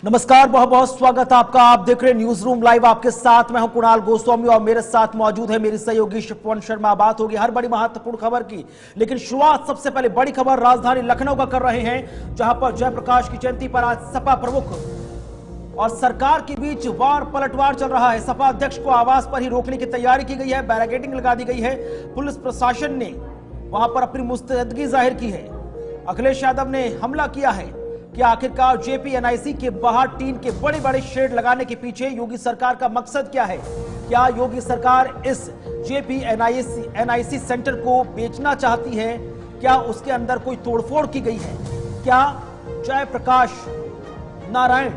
नमस्कार, बहुत बहुत स्वागत है आपका। आप देख रहे हैं न्यूज रूम लाइव। आपके साथ मैं हूं कुणाल गोस्वामी और मेरे साथ मौजूद है मेरी सहयोगी शिवपवन शर्मा। बात होगी हर बड़ी महत्वपूर्ण खबर की, लेकिन शुरुआत सबसे पहले बड़ी खबर राजधानी लखनऊ का कर रहे हैं, जहां पर जयप्रकाश की जयंती पर आज सपा प्रमुख और सरकार के बीच वार पलटवार चल रहा है। सपा अध्यक्ष को आवास पर ही रोकने की तैयारी की गई है, बैरिकेडिंग लगा दी गई है। पुलिस प्रशासन ने वहां पर अपनी मुस्तैदगी जाहिर की है। अखिलेश यादव ने हमला किया है कि आखिरकार जेपी एनआईसी के बाहर टीन के बड़े बड़े शेड लगाने के पीछे योगी सरकार का मकसद क्या है? क्या योगी सरकार इस जेपी एनआईसी सेंटर को बेचना चाहती है? क्या उसके अंदर कोई तोड़फोड़ की गई है? क्या जयप्रकाश नारायण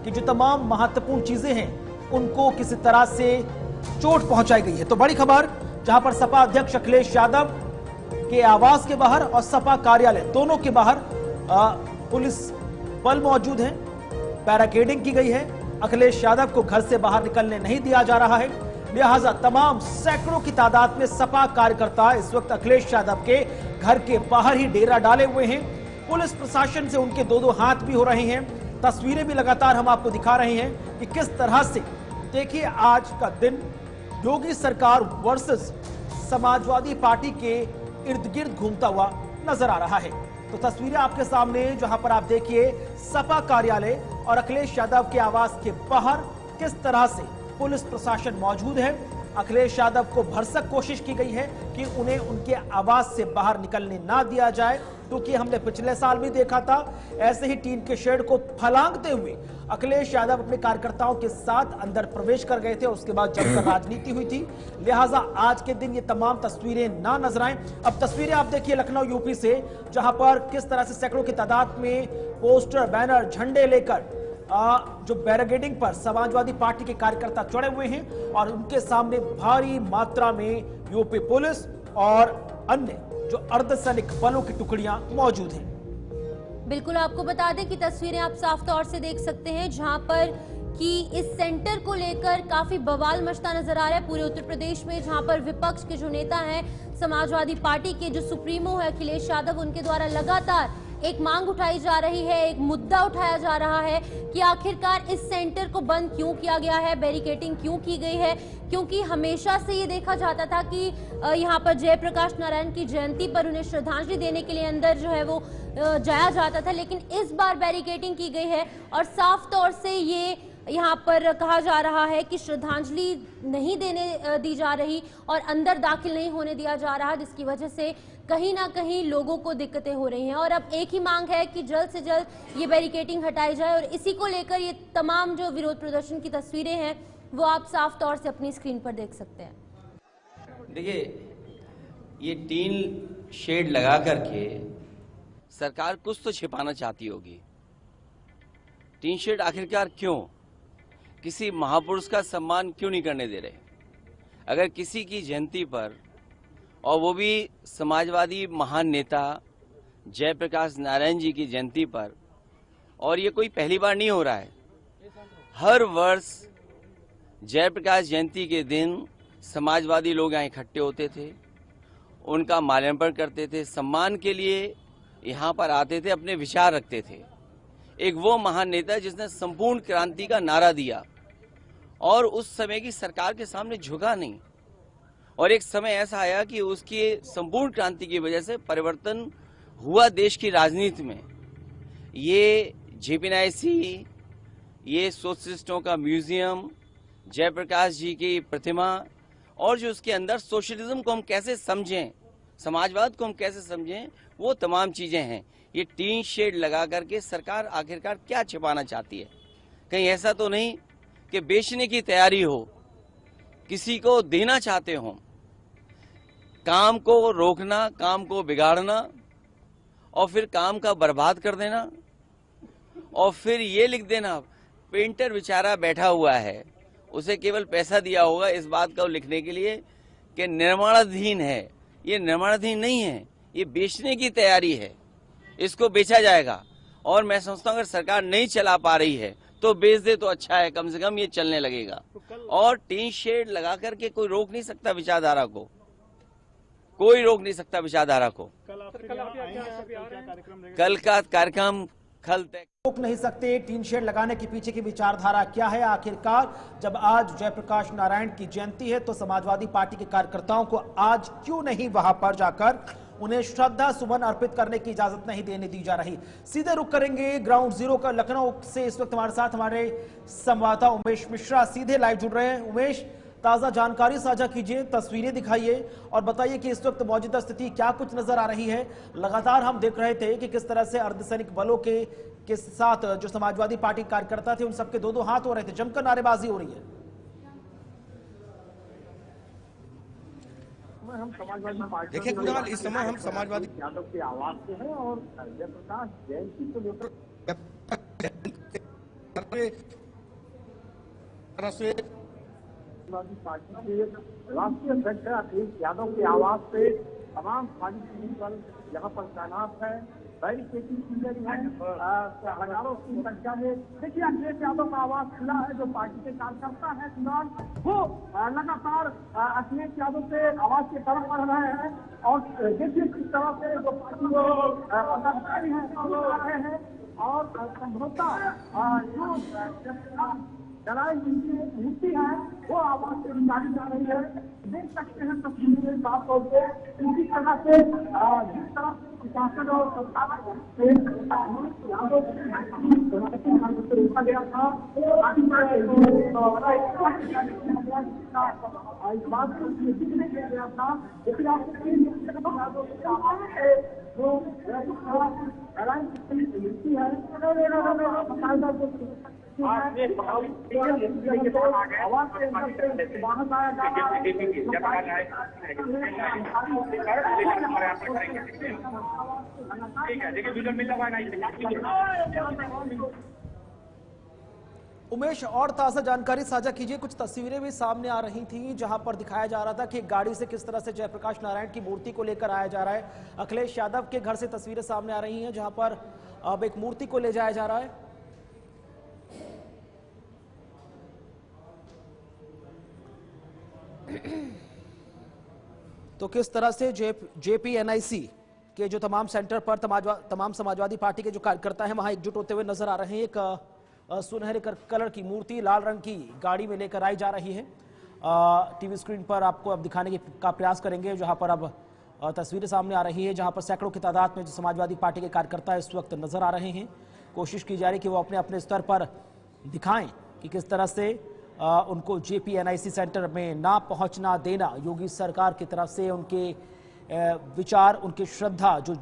की जो तमाम महत्वपूर्ण चीजें हैं उनको किसी तरह से चोट पहुंचाई गई है? तो बड़ी खबर, जहां पर सपा अध्यक्ष अखिलेश यादव के आवास के बाहर और सपा कार्यालय दोनों के बाहर पुलिस बल मौजूद है, बैरिकेडिंग की गई है। अखिलेश यादव को घर से बाहर निकलने नहीं दिया जा रहा है, लिहाजा तमाम सैकड़ों की तादाद में सपा कार्यकर्ता इस वक्त अखिलेश यादव के घर के बाहर ही डेरा डाले हुए हैं। पुलिस प्रशासन से उनके दो हाथ भी हो रहे हैं। तस्वीरें भी लगातार हम आपको दिखा रहे हैं कि किस तरह से, देखिए, आज का दिन योगी सरकार वर्सेस समाजवादी पार्टी के इर्द गिर्द घूमता हुआ नजर आ रहा है। तो तस्वीरें आपके सामने, जहां पर आप देखिए सपा कार्यालय और अखिलेश यादव के आवास के बाहर किस तरह से पुलिस प्रशासन मौजूद है। अखिलेश यादव को भरसक कोशिश की गई है कि उन्हें उनके आवास से बाहर निकलने ना दिया जाए, क्योंकि हमने पिछले साल भी देखा था ऐसे ही टीन के शेड को फलांगते हुए अखिलेश यादव अपने कार्यकर्ताओं के साथ अंदर प्रवेश कर गए थे। उसके बाद जमकर राजनीति हुई थी, लिहाजा आज के दिन ये तमाम तस्वीरें ना नजर आए। अब तस्वीरें आप देखिए लखनऊ यूपी से, जहां पर किस तरह से सैकड़ों की तादाद में पोस्टर, बैनर, झंडे लेकर जो बैरिकेडिंग पर समाजवादी पार्टी के कार्यकर्ता चढ़े हुए हैं और उनके सामने भारी मात्रा में यूपी पुलिस और अन्य जो अर्धसैनिक बलों की टुकड़ियां मौजूद हैं। बिल्कुल, आपको बता दें कि तस्वीरें आप साफ तौर से देख सकते हैं, जहां पर कि इस सेंटर को लेकर काफी बवाल मचता नजर आ रहा है पूरे उत्तर प्रदेश में, जहां पर विपक्ष के जो नेता हैं, समाजवादी पार्टी के जो सुप्रीमो है अखिलेश यादव, उनके द्वारा लगातार एक मांग उठाई जा रही है, एक मुद्दा उठाया जा रहा है कि आखिरकार इस सेंटर को बंद क्यों किया गया है, बैरिकेडिंग क्यों की गई है। क्योंकि हमेशा से ये देखा जाता था कि यहाँ पर जयप्रकाश नारायण की जयंती पर उन्हें श्रद्धांजलि देने के लिए अंदर जो है वो जाया जाता था, लेकिन इस बार बैरिकेडिंग की गई है और साफ तौर से ये यहाँ पर कहा जा रहा है कि श्रद्धांजलि नहीं देने दी जा रही और अंदर दाखिल नहीं होने दिया जा रहा, जिसकी वजह से कहीं ना कहीं लोगों को दिक्कतें हो रही हैं। और अब एक ही मांग है कि जल्द से जल्द ये बैरिकेडिंग हटाई जाए और इसी को लेकर ये तमाम जो विरोध प्रदर्शन की तस्वीरें हैं वो आप साफ तौर से अपनी स्क्रीन पर देख सकते हैं। देखिए, ये टीन शेड लगा करके सरकार कुछ तो छिपाना चाहती होगी। टीन शेड आखिरकार क्यों? किसी महापुरुष का सम्मान क्यों नहीं करने दे रहे? अगर किसी की जयंती पर, और वो भी समाजवादी महान नेता जयप्रकाश नारायण जी की जयंती पर, और ये कोई पहली बार नहीं हो रहा है, हर वर्ष जयप्रकाश जयंती के दिन समाजवादी लोग यहाँ इकट्ठे होते थे, उनका माल्यार्पण करते थे, सम्मान के लिए यहाँ पर आते थे, अपने विचार रखते थे। एक वो महान नेता जिसने संपूर्ण क्रांति का नारा दिया और उस समय की सरकार के सामने झुका नहीं, और एक समय ऐसा आया कि उसकी संपूर्ण क्रांति की वजह से परिवर्तन हुआ देश की राजनीति में। ये जेपीएनआईसी, ये सोशलिस्टों का म्यूजियम, जयप्रकाश जी की प्रतिमा, और जो उसके अंदर सोशलिज्म को हम कैसे समझें, समाजवाद को हम कैसे समझें, वो तमाम चीजें हैं। ये टीन शेड लगा करके सरकार आखिरकार क्या छिपाना चाहती है? कहीं ऐसा तो नहीं कि बेचने की तैयारी हो, किसी को देना चाहते हो? काम को रोकना, काम को बिगाड़ना और फिर काम का बर्बाद कर देना, और फिर ये लिख देना, पेंटर बेचारा बैठा हुआ है, उसे केवल पैसा दिया होगा इस बात का लिखने के लिए कि निर्माणाधीन है। ये निर्माणाधीन नहीं है, ये बेचने की तैयारी है, इसको बेचा जाएगा। और मैं समझता हूँ अगर सरकार नहीं चला पा रही है तो बेच दे तो अच्छा है, कम से कम ये चलने लगेगा। और टीन शेड लगा करके कोई रोक नहीं सकता विचारधारा को, कोई रोक नहीं सकता विचारधारा को। कल का कार्यक्रम खल तय रोक नहीं सकते। टीन शेड लगाने के पीछे की विचारधारा क्या है? आखिरकार जब आज जयप्रकाश नारायण की जयंती है तो समाजवादी पार्टी के कार्यकर्ताओं को आज क्यों नहीं वहां पर जाकर उन्हें श्रद्धा सुमन अर्पित करने की इजाजत नहीं देने दी जा रही? सीधे रुक करेंगे ग्राउंड जीरो का। लखनऊ से इस वक्त हमारे साथ हमारे संवाददाता उमेश मिश्रा सीधे लाइव जुड़ रहे हैं। उमेश, ताजा जानकारी साझा कीजिए, तस्वीरें दिखाइए और बताइए कि इस वक्त मौजूदा स्थिति क्या कुछ नजर आ रही है। लगातार हम देख रहे थे कि किस तरह से अर्धसैनिक बलों के साथ जो समाजवादी पार्टी कार्यकर्ता थे उन सबके दो हाथ हो रहे थे, जमकर नारेबाजी हो रही है। हम समाजवादी पार्टी देखिए कुणाल, इस समय हम समाजवादी यादव के आवाज से हैं और जयप्रकाश जयंती को लेकर समाजवादी पार्टी के राष्ट्रीय अध्यक्ष अखिलेश यादव के आवाज से तमाम समाजी दल यहाँ पर तैनात है। बैरिकेडिंग की गई है हजारों की संख्या में। देखिए अखिलेश यादव का आवाज खुला है, जो पार्टी के कार्यकर्ता है कुणाल, वो लगातार अखिलेश यादव के आवाज की तरफ बढ़ रहे हैं और देखिए किस तरह से जो पार्टी पदाधिकारी हैं वो आ रहे हैं और संभवतः जो नारायण जी की मूर्ति है वो आवाज से निकाली जा रही है। देख सकते हैं तस्वीरें साफ तौर पे इसी तरह से जिस तरह प्रशासन और सरकार रोका गया था इस बात को नहीं किया गया था, लेकिन जो नारायण जी की मूर्ति है उमेश, और ताजा जानकारी साझा कीजिए। कुछ तस्वीरें भी सामने आ रही थी जहां पर दिखाया जा रहा था कि एक गाड़ी से किस तरह से जयप्रकाश नारायण की मूर्ति को लेकर आया जा रहा है। अखिलेश यादव के घर से तस्वीरें सामने आ रही हैं जहां पर अब एक मूर्ति को ले जाया जा रहा है। तो किस तरह से जेपीएनआईसी के जो तमाम सेंटर पर तमाम समाजवादी पार्टी के जो कार्यकर्ता हैं वहां एकजुट होते हुए नजर आ रहे हैं। एक सुनहरे कलर की मूर्ति लाल रंग की गाड़ी में लेकर आई जा रही है। टीवी स्क्रीन पर आपको अब दिखाने का प्रयास करेंगे, जहां पर अब तस्वीरें सामने आ रही है, जहां पर सैकड़ों की तादाद में जो समाजवादी पार्टी के कार्यकर्ता इस वक्त नजर आ रहे हैं। कोशिश की जा रही है कि वो अपने अपने स्तर पर दिखाएं कि किस तरह से उनको जेपीएनआईसी सेंटर में ना पहुंचना देना योगी सरकार की तरफ से उनके विचार, उनकी श्रद्धा जो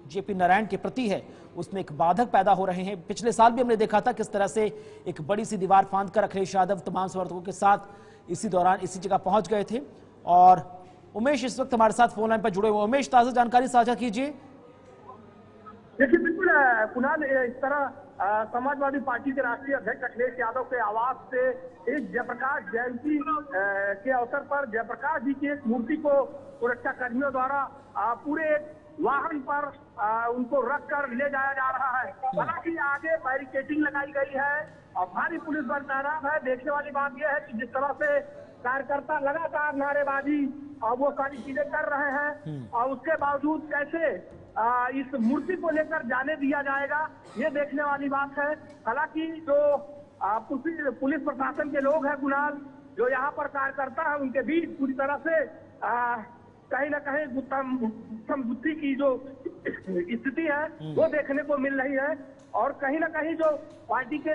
जेपी नारायण के प्रति है उसमें एक बाधक पैदा हो रहे हैं। पिछले साल भी हमने देखा था किस तरह से एक बड़ी सी दीवार फांद कर अखिलेश यादव तमाम समर्थकों के साथ इसी दौरान इसी जगह पहुंच गए थे। और उमेश इस वक्त हमारे साथ फोन लाइन पर जुड़े हुए। उमेश, ताजा जानकारी साझा कीजिए। देखिए बिल्कुल कुणाल, इस तरह समाजवादी पार्टी के राष्ट्रीय अध्यक्ष अखिलेश यादव के आवाज से इस जयप्रकाश जयंती के अवसर पर जयप्रकाश जी की एक मूर्ति को सुरक्षा कर्मियों द्वारा पूरे वाहन पर उनको रख कर ले जाया जा रहा है। हालांकि आगे बैरिकेडिंग लगाई गई है और भारी पुलिस बल तैनात है। देखने वाली बात यह है कि जिस तरह से कार्यकर्ता लगातार नारेबाजी और वो सारी चीजें कर रहे हैं और उसके बावजूद कैसे इस मूर्ति को लेकर जाने दिया जाएगा, ये देखने वाली बात है। हालांकि जो पुलिस प्रशासन के लोग हैं कुणाल, जो यहाँ पर कार्यकर्ता है, उनके बीच पूरी तरह से कहीं ना कहीं गुत्थम गुत्थी की जो स्थिति है वो देखने को मिल रही है और कहीं ना कहीं जो पार्टी के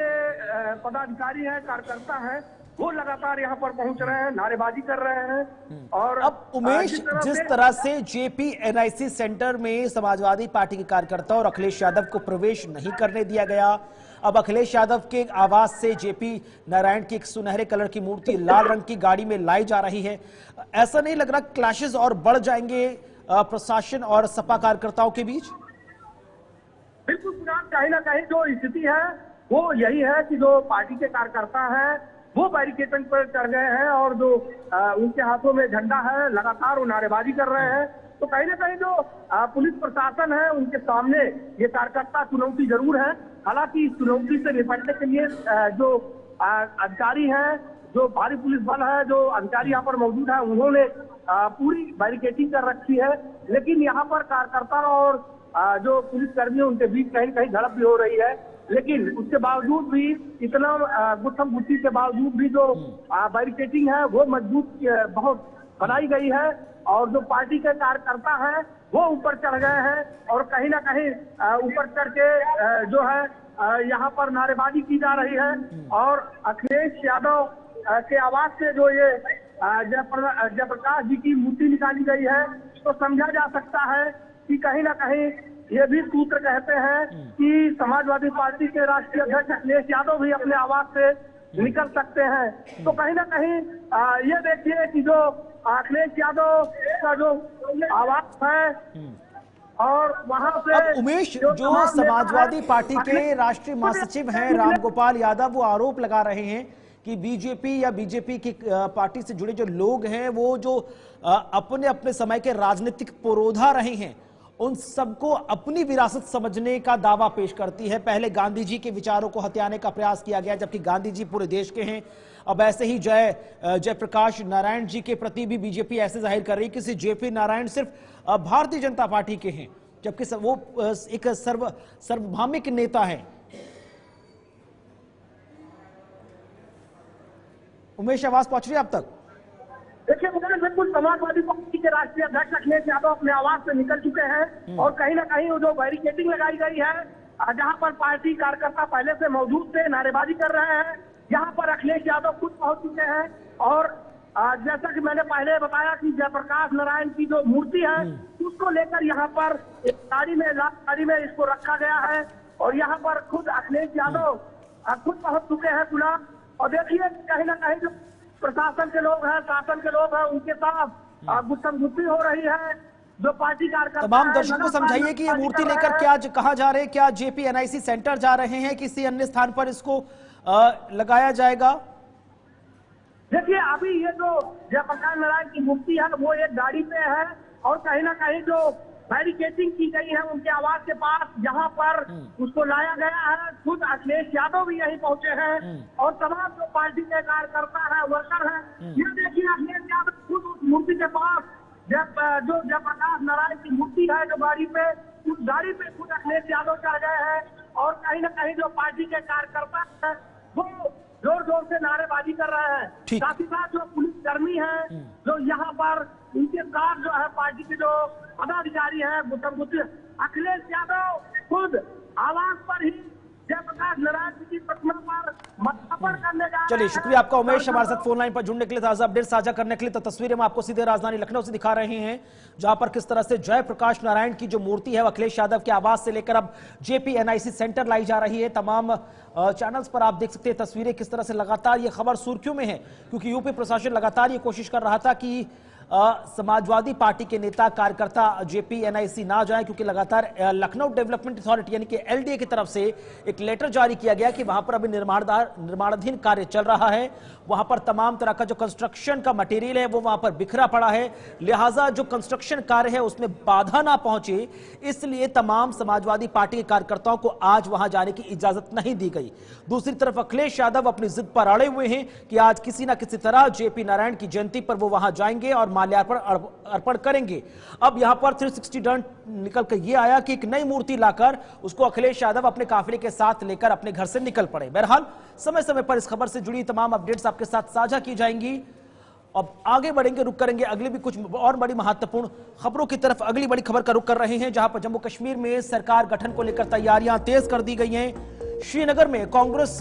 पदाधिकारी हैं, कार्यकर्ता हैं, वो लगातार यहाँ पर पहुंच रहे हैं, नारेबाजी कर रहे हैं। और अब उमेश, जिस तरह से जेपीएनआईसी सेंटर में समाजवादी पार्टी के कार्यकर्ता और अखिलेश यादव को प्रवेश नहीं करने दिया गया, अब अखिलेश यादव के आवाज से जेपी नारायण की एक सुनहरे कलर की मूर्ति लाल रंग की गाड़ी में लाई जा रही है, ऐसा नहीं लग रहा क्लैशेस और बढ़ जाएंगे प्रशासन और सपा कार्यकर्ताओं के बीच? बिल्कुल, कहीं ना कहीं जो स्थिति है वो यही है कि जो पार्टी के कार्यकर्ता हैं वो बैरिकेडिंग पर चढ़ गए हैं और जो उनके हाथों में झंडा है, लगातार वो नारेबाजी कर रहे हैं। तो कहीं ना कहीं जो पुलिस प्रशासन है उनके सामने ये कार्यकर्ता चुनौती जरूर है। हालांकि इस चुनौती से निपटने के लिए जो अधिकारी हैं, जो भारी पुलिस बल है, जो अधिकारी यहाँ पर मौजूद है, उन्होंने पूरी बैरिकेडिंग कर रखी है। लेकिन यहाँ पर कार्यकर्ता और जो पुलिसकर्मी हैं उनके बीच कहीं कहीं झड़प भी हो रही है। लेकिन उसके बावजूद भी इतना गुत्थम गुत्थी के बावजूद भी जो बैरिकेडिंग है वो मजबूत बहुत बनाई गई है और जो पार्टी के कार्यकर्ता हैं वो ऊपर चढ़ गए हैं और कहीं ना कहीं ऊपर चढ़ के जो है यहाँ पर नारेबाजी की जा रही है और अखिलेश यादव के आवाज से जो ये जयप्रकाश जी की मूर्ति निकाली गई है तो समझा जा सकता है कि कहीं ना कहीं ये भी सूत्र कहते हैं कि समाजवादी पार्टी के राष्ट्रीय अध्यक्ष अखिलेश यादव भी अपने आवाज से निकल सकते हैं। तो कहीं ना कहीं ये देखिए कि जो अखिलेश यादव का जो आवाज है और वहां से अब उमेश, जो समाजवादी पार्टी के राष्ट्रीय महासचिव हैं रामगोपाल यादव, वो आरोप लगा रहे हैं कि बीजेपी या बीजेपी की पार्टी से जुड़े जो लोग हैं वो जो अपने अपने समय के राजनीतिक पुरोधा रहे हैं उन सबको अपनी विरासत समझने का दावा पेश करती है। पहले गांधी जी के विचारों को हथियाने का प्रयास किया गया, जबकि गांधी जी पूरे देश के हैं। अब ऐसे ही जयप्रकाश नारायण जी के प्रति भी बीजेपी ऐसे जाहिर कर रही है कि जेपी नारायण सिर्फ भारतीय जनता पार्टी के हैं, जबकि वो एक सर्वभौमिक नेता है। उमेश, आवाज पहुंच रही है अब तक? देखिए बिल्कुल समाजवादी पार्टी के राष्ट्रीय अध्यक्ष अखिलेश यादव अपने आवाज से निकल चुके हैं और कहीं ना कहीं वो जो बैरिकेडिंग लगाई गई है जहां पर पार्टी कार्यकर्ता पहले से मौजूद थे, नारेबाजी कर रहे हैं, यहाँ पर अखिलेश यादव खुद पहुंच चुके हैं और जैसा कि मैंने पहले बताया कि जयप्रकाश नारायण की जो मूर्ति है उसको लेकर यहाँ पर एक गाड़ी में, लाल गाड़ी में इसको रखा गया है और यहाँ पर खुद अखिलेश यादव खुद पहुंच चुके हैं पुनः। और देखिए कहीं ना कहीं जो प्रशासन के लोग हैं, शासन के लोग हैं, उनके साथ गुत्थम गुत्थी हो रही है। जो पार्टी कार्यकर्ता तमाम दर्शकों को समझाइए कि ये मूर्ति लेकर क्या कहाँ जा रहे हैं, क्या जेपी एनआईसी सेंटर जा रहे हैं, किसी अन्य स्थान पर इसको लगाया जाएगा? देखिए अभी ये जो जयप्रकाश नारायण की मूर्ति है वो एक गाड़ी पे है और कहीं ना कहीं जो बैरिकेडिंग की गई है उनके आवास के पास जहां पर उसको लाया गया है, खुद अखिलेश यादव भी यहीं पहुंचे हैं और तमाम जो पार्टी के कार्यकर्ता हैं, वर्कर हैं, ये देखिए अखिलेश यादव खुद उस मूर्ति के पास जो जयप्रकाश नारायण की मूर्ति है जो गाड़ी पे, उस गाड़ी पे खुद अखिलेश यादव चढ़ गए हैं और कहीं ना कहीं जो पार्टी के कार्यकर्ता हैं वो जोर जोर से नारेबाजी कर रहे हैं। साथ ही साथ जो पुलिसकर्मी हैं जो यहाँ पर उनके साथ जो है पार्टी के जो पदाधिकारी हैं अखिलेश यादव खुद आवाज पर ही जयप्रकाश नारायण जी की प्रतिमा पर माल्यार्पण करने जा रहे हैं। चलिए, शुक्रिया आपका उमेश, हमारे साथ फोन लाइन पर जुड़ने के लिए, ताजा अपडेट साझा करने के लिए। तो तस्वीरें हम आपको सीधे राजधानी लखनऊ से दिखा रहे हैं जहां पर किस तरह से जयप्रकाश नारायण की जो मूर्ति है वो अखिलेश यादव के आवाज से लेकर अब जेपी एनआईसी सेंटर लाई जा रही है। तमाम चैनल्स पर आप देख सकते हैं तस्वीरें किस तरह से लगातार ये खबर सुर्खियों में है, क्योंकि यूपी प्रशासन लगातार ये कोशिश कर रहा था कि समाजवादी पार्टी के नेता कार्यकर्ता जेपी एनआईसी ना जाए, क्योंकि लगातार लखनऊ डेवलपमेंट अथॉरिटी यानी कि एलडीए की तरफ से एक लेटर जारी किया गया कि वहां पर अभी निर्माणाधीन कार्य चल रहा है, वहां पर तमाम तरह का जो कंस्ट्रक्शन का मटेरियल है वो वहां पर बिखरा पड़ा है, लिहाजा जो कंस्ट्रक्शन कार्य है उसमें बाधा ना पहुंचे, इसलिए तमाम समाजवादी पार्टी के कार्यकर्ताओं को आज वहां जाने की इजाजत नहीं दी गई। दूसरी तरफ अखिलेश यादव अपनी जिद पर अड़े हुए हैं कि आज किसी ना किसी तरह जेपी नारायण की जयंती पर वो वहां जाएंगे और माल्यार्पण अर्पण करेंगे। अब यहां पर 360 डंड निकल कर यह आया कि एक नई मूर्ति लाकर उसको अखिलेश यादव अपने काफिले के साथ लेकर अपने घर से निकल पड़े। बहरहाल समय समय पर इस खबर से जुड़ी तमाम अपडेट्स आपके साथ साझा की जाएंगी। अब आगे बढ़ेंगे, रुक करेंगे अगली भी कुछ और बड़ी महत्वपूर्ण खबरों की तरफ। अगली बड़ी खबर का रुख कर रहे हैं जहां पर जम्मू कश्मीर में सरकार गठन को लेकर तैयारियां तेज कर दी गई हैं। श्रीनगर में कांग्रेस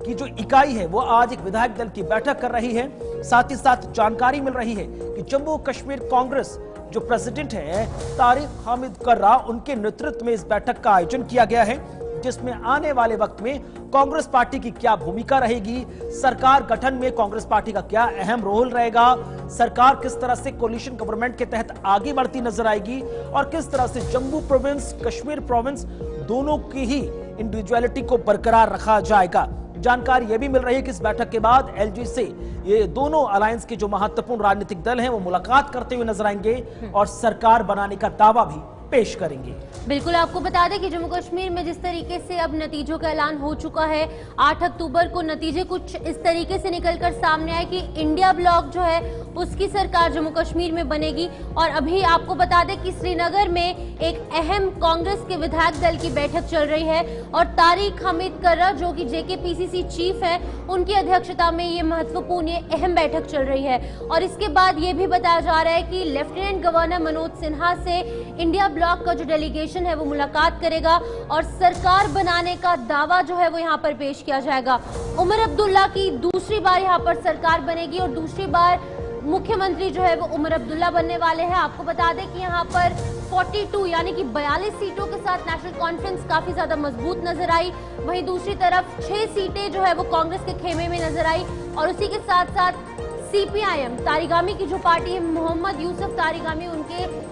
की जो इकाई है वो आज एक विधायक दल की बैठक कर रही है। साथ ही साथ जानकारी मिल रही है कि जम्मू कश्मीर कांग्रेस जो प्रेसिडेंट है तारिक हामिद कर्रा, उनके नेतृत्व में इस बैठक का आयोजन किया गया है, जिसमें आने वाले वक्त में कांग्रेस पार्टी की क्या भूमिका रहेगी, सरकार गठन में कांग्रेस पार्टी का क्या अहम रोल रहेगा, सरकार किस तरह से कोलिशन गवर्नमेंट के तहत आगे बढ़ती नजर आएगी और किस तरह से जम्मू प्रोविंस, कश्मीर प्रोविंस दोनों की ही इंडिविजुअलिटी को बरकरार रखा जाएगा। जानकारी यह भी मिल रही है कि इस बैठक के बाद एलजी से ये दोनों अलायंस के जो महत्वपूर्ण राजनीतिक दल हैं वो मुलाकात करते हुए नजर आएंगे और सरकार बनाने का दावा भी पेश करेंगे। बिल्कुल, आपको बता दें कि जम्मू कश्मीर में जिस तरीके से अब नतीजों का ऐलान हो चुका है, 8 अक्टूबर को नतीजे कुछ इस तरीके से निकलकर सामने आए कि इंडिया ब्लॉक जो है उसकी सरकार जम्मू कश्मीर में बनेगी। और अभी आपको बता दें कि श्रीनगर में एक अहम कांग्रेस के विधायक दल की बैठक चल रही है और तारिक हमीद कर्रा जो कि JKPCC चीफ है, उनकी अध्यक्षता में ये महत्वपूर्ण ये अहम बैठक चल रही है। और इसके बाद ये भी बताया जा रहा है कि लेफ्टिनेंट गवर्नर मनोज सिन्हा से इंडिया ब्लॉक का जो डेलीगेशन है वो मुलाकात करेगा और सरकार बनाने का दावा जो है वो यहाँ पर पेश किया जाएगा। उमर अब्दुल्ला की दूसरी बार यहाँ पर सरकार बनेगी और दूसरी बार मुख्यमंत्री जो है वो उमर अब्दुल्ला बनने वाले हैं। आपको बता दें कि यहाँ पर 42 यानी कि 42 सीटों के साथ नेशनल कॉन्फ्रेंस काफी ज्यादा मजबूत नजर आई। वहीं दूसरी तरफ 6 सीटें जो है वो कांग्रेस के खेमे में नजर आई और उसी के साथ साथ CPIM तारिगामी की जो पार्टी है, मोहम्मद यूसुफ तारिगामी, उनके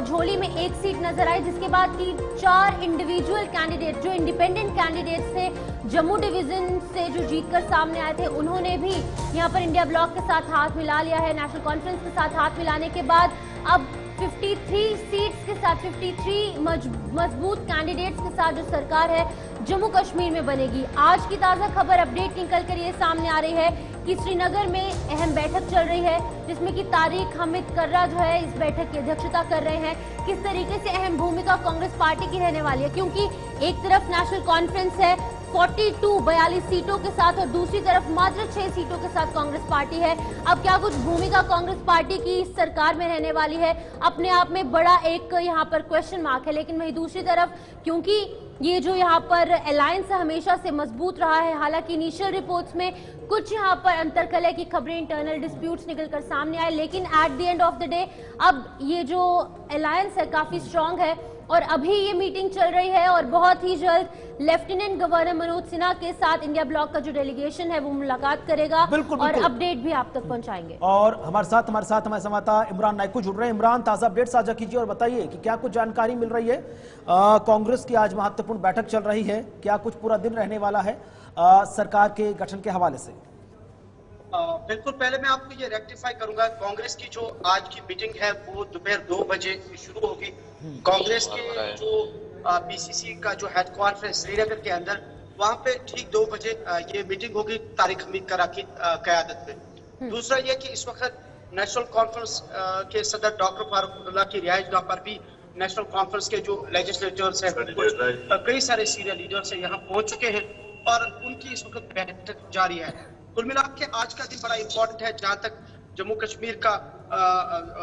झोली में 1 सीट नजर आई। जिसके बाद की 4 इंडिविजुअल कैंडिडेट जो इंडिपेंडेंट कैंडिडेट्स थे जम्मू डिवीजन से जो जीतकर सामने आए थे, उन्होंने भी यहाँ पर इंडिया ब्लॉक के साथ हाथ मिला लिया है। नेशनल कॉन्फ्रेंस के साथ हाथ मिलाने के बाद अब 53 सीट्स के साथ 53 मजबूत कैंडिडेट्स के साथ जो सरकार है जम्मू कश्मीर में बनेगी। आज की ताजा खबर अपडेट निकल कर ये सामने आ रही है कि श्रीनगर में अहम बैठक चल रही है जिसमें कि तारिक हमीद कर्रा जो है इस बैठक की अध्यक्षता कर रहे हैं। किस तरीके से अहम भूमिका कांग्रेस पार्टी की रहने वाली है, क्योंकि एक तरफ नेशनल कॉन्फ्रेंस है 42 सीटों के साथ और दूसरी तरफ मात्र 6 सीटों के साथ कांग्रेस पार्टी है। अब क्या कुछ भूमिका कांग्रेस पार्टी की इस सरकार में रहने वाली है, अपने आप में बड़ा एक यहाँ पर क्वेश्चन मार्क है। लेकिन वहीं दूसरी तरफ क्योंकि ये जो यहाँ पर अलायंस हमेशा से मजबूत रहा है, हालांकि इनिशियल रिपोर्ट्स में कुछ यहाँ पर अंतरकलह की खबरें, इंटरनल डिस्प्यूट्स निकलकर सामने आए, लेकिन at the end of the day अब ये जो अलायंस है काफी स्ट्रांग है और अभी ये मीटिंग चल रही है और बहुत ही जल्द लेफ्टिनेंट गवर्नर मनोज सिन्हा के साथ इंडिया ब्लॉक का जो डेलीगेशन है वो मुलाकात करेगा। बिल्कुल, और बिल्कुल। अपडेट भी आप तक पहुंचाएंगे। और हमारे साथ हमारे संवाददाता इमरान नाइकू जुड़ रहे हैं। इमरान, ताजा अपडेट साझा कीजिए और बताइए कि क्या कुछ जानकारी मिल रही है। कांग्रेस की आज महत्वपूर्ण बैठक चल रही है, क्या कुछ पूरा दिन रहने वाला है सरकार के गठन के हवाले से? बिल्कुल, पहले मैं आपको ये रेक्टिफाई करूंगा, कांग्रेस की जो आज की मीटिंग है वो दोपहर 2 बजे शुरू होगी। कांग्रेस के जो PCC का जो हेडक्वार्टर है श्रीनगर के अंदर, वहां पे ठीक 2 बजे ये मीटिंग होगी तारिक हमीद कर्रा की क़यादत में। दूसरा ये कि इस वक्त नेशनल कॉन्फ्रेंस के सदर डॉक्टर फारूक अब्दुल्ला की रिहाइशगाह पर भी नेशनल कॉन्फ्रेंस के जो लेजिस्लेटर्स हैं, कई सारे सीनियर लीडर्स हैं, यहाँ पहुंच चुके हैं और उनकी इस वक्त बैठक जारी है। कुल मिला के आज का दिन बड़ा इंपॉर्टेंट है जहां तक जम्मू कश्मीर का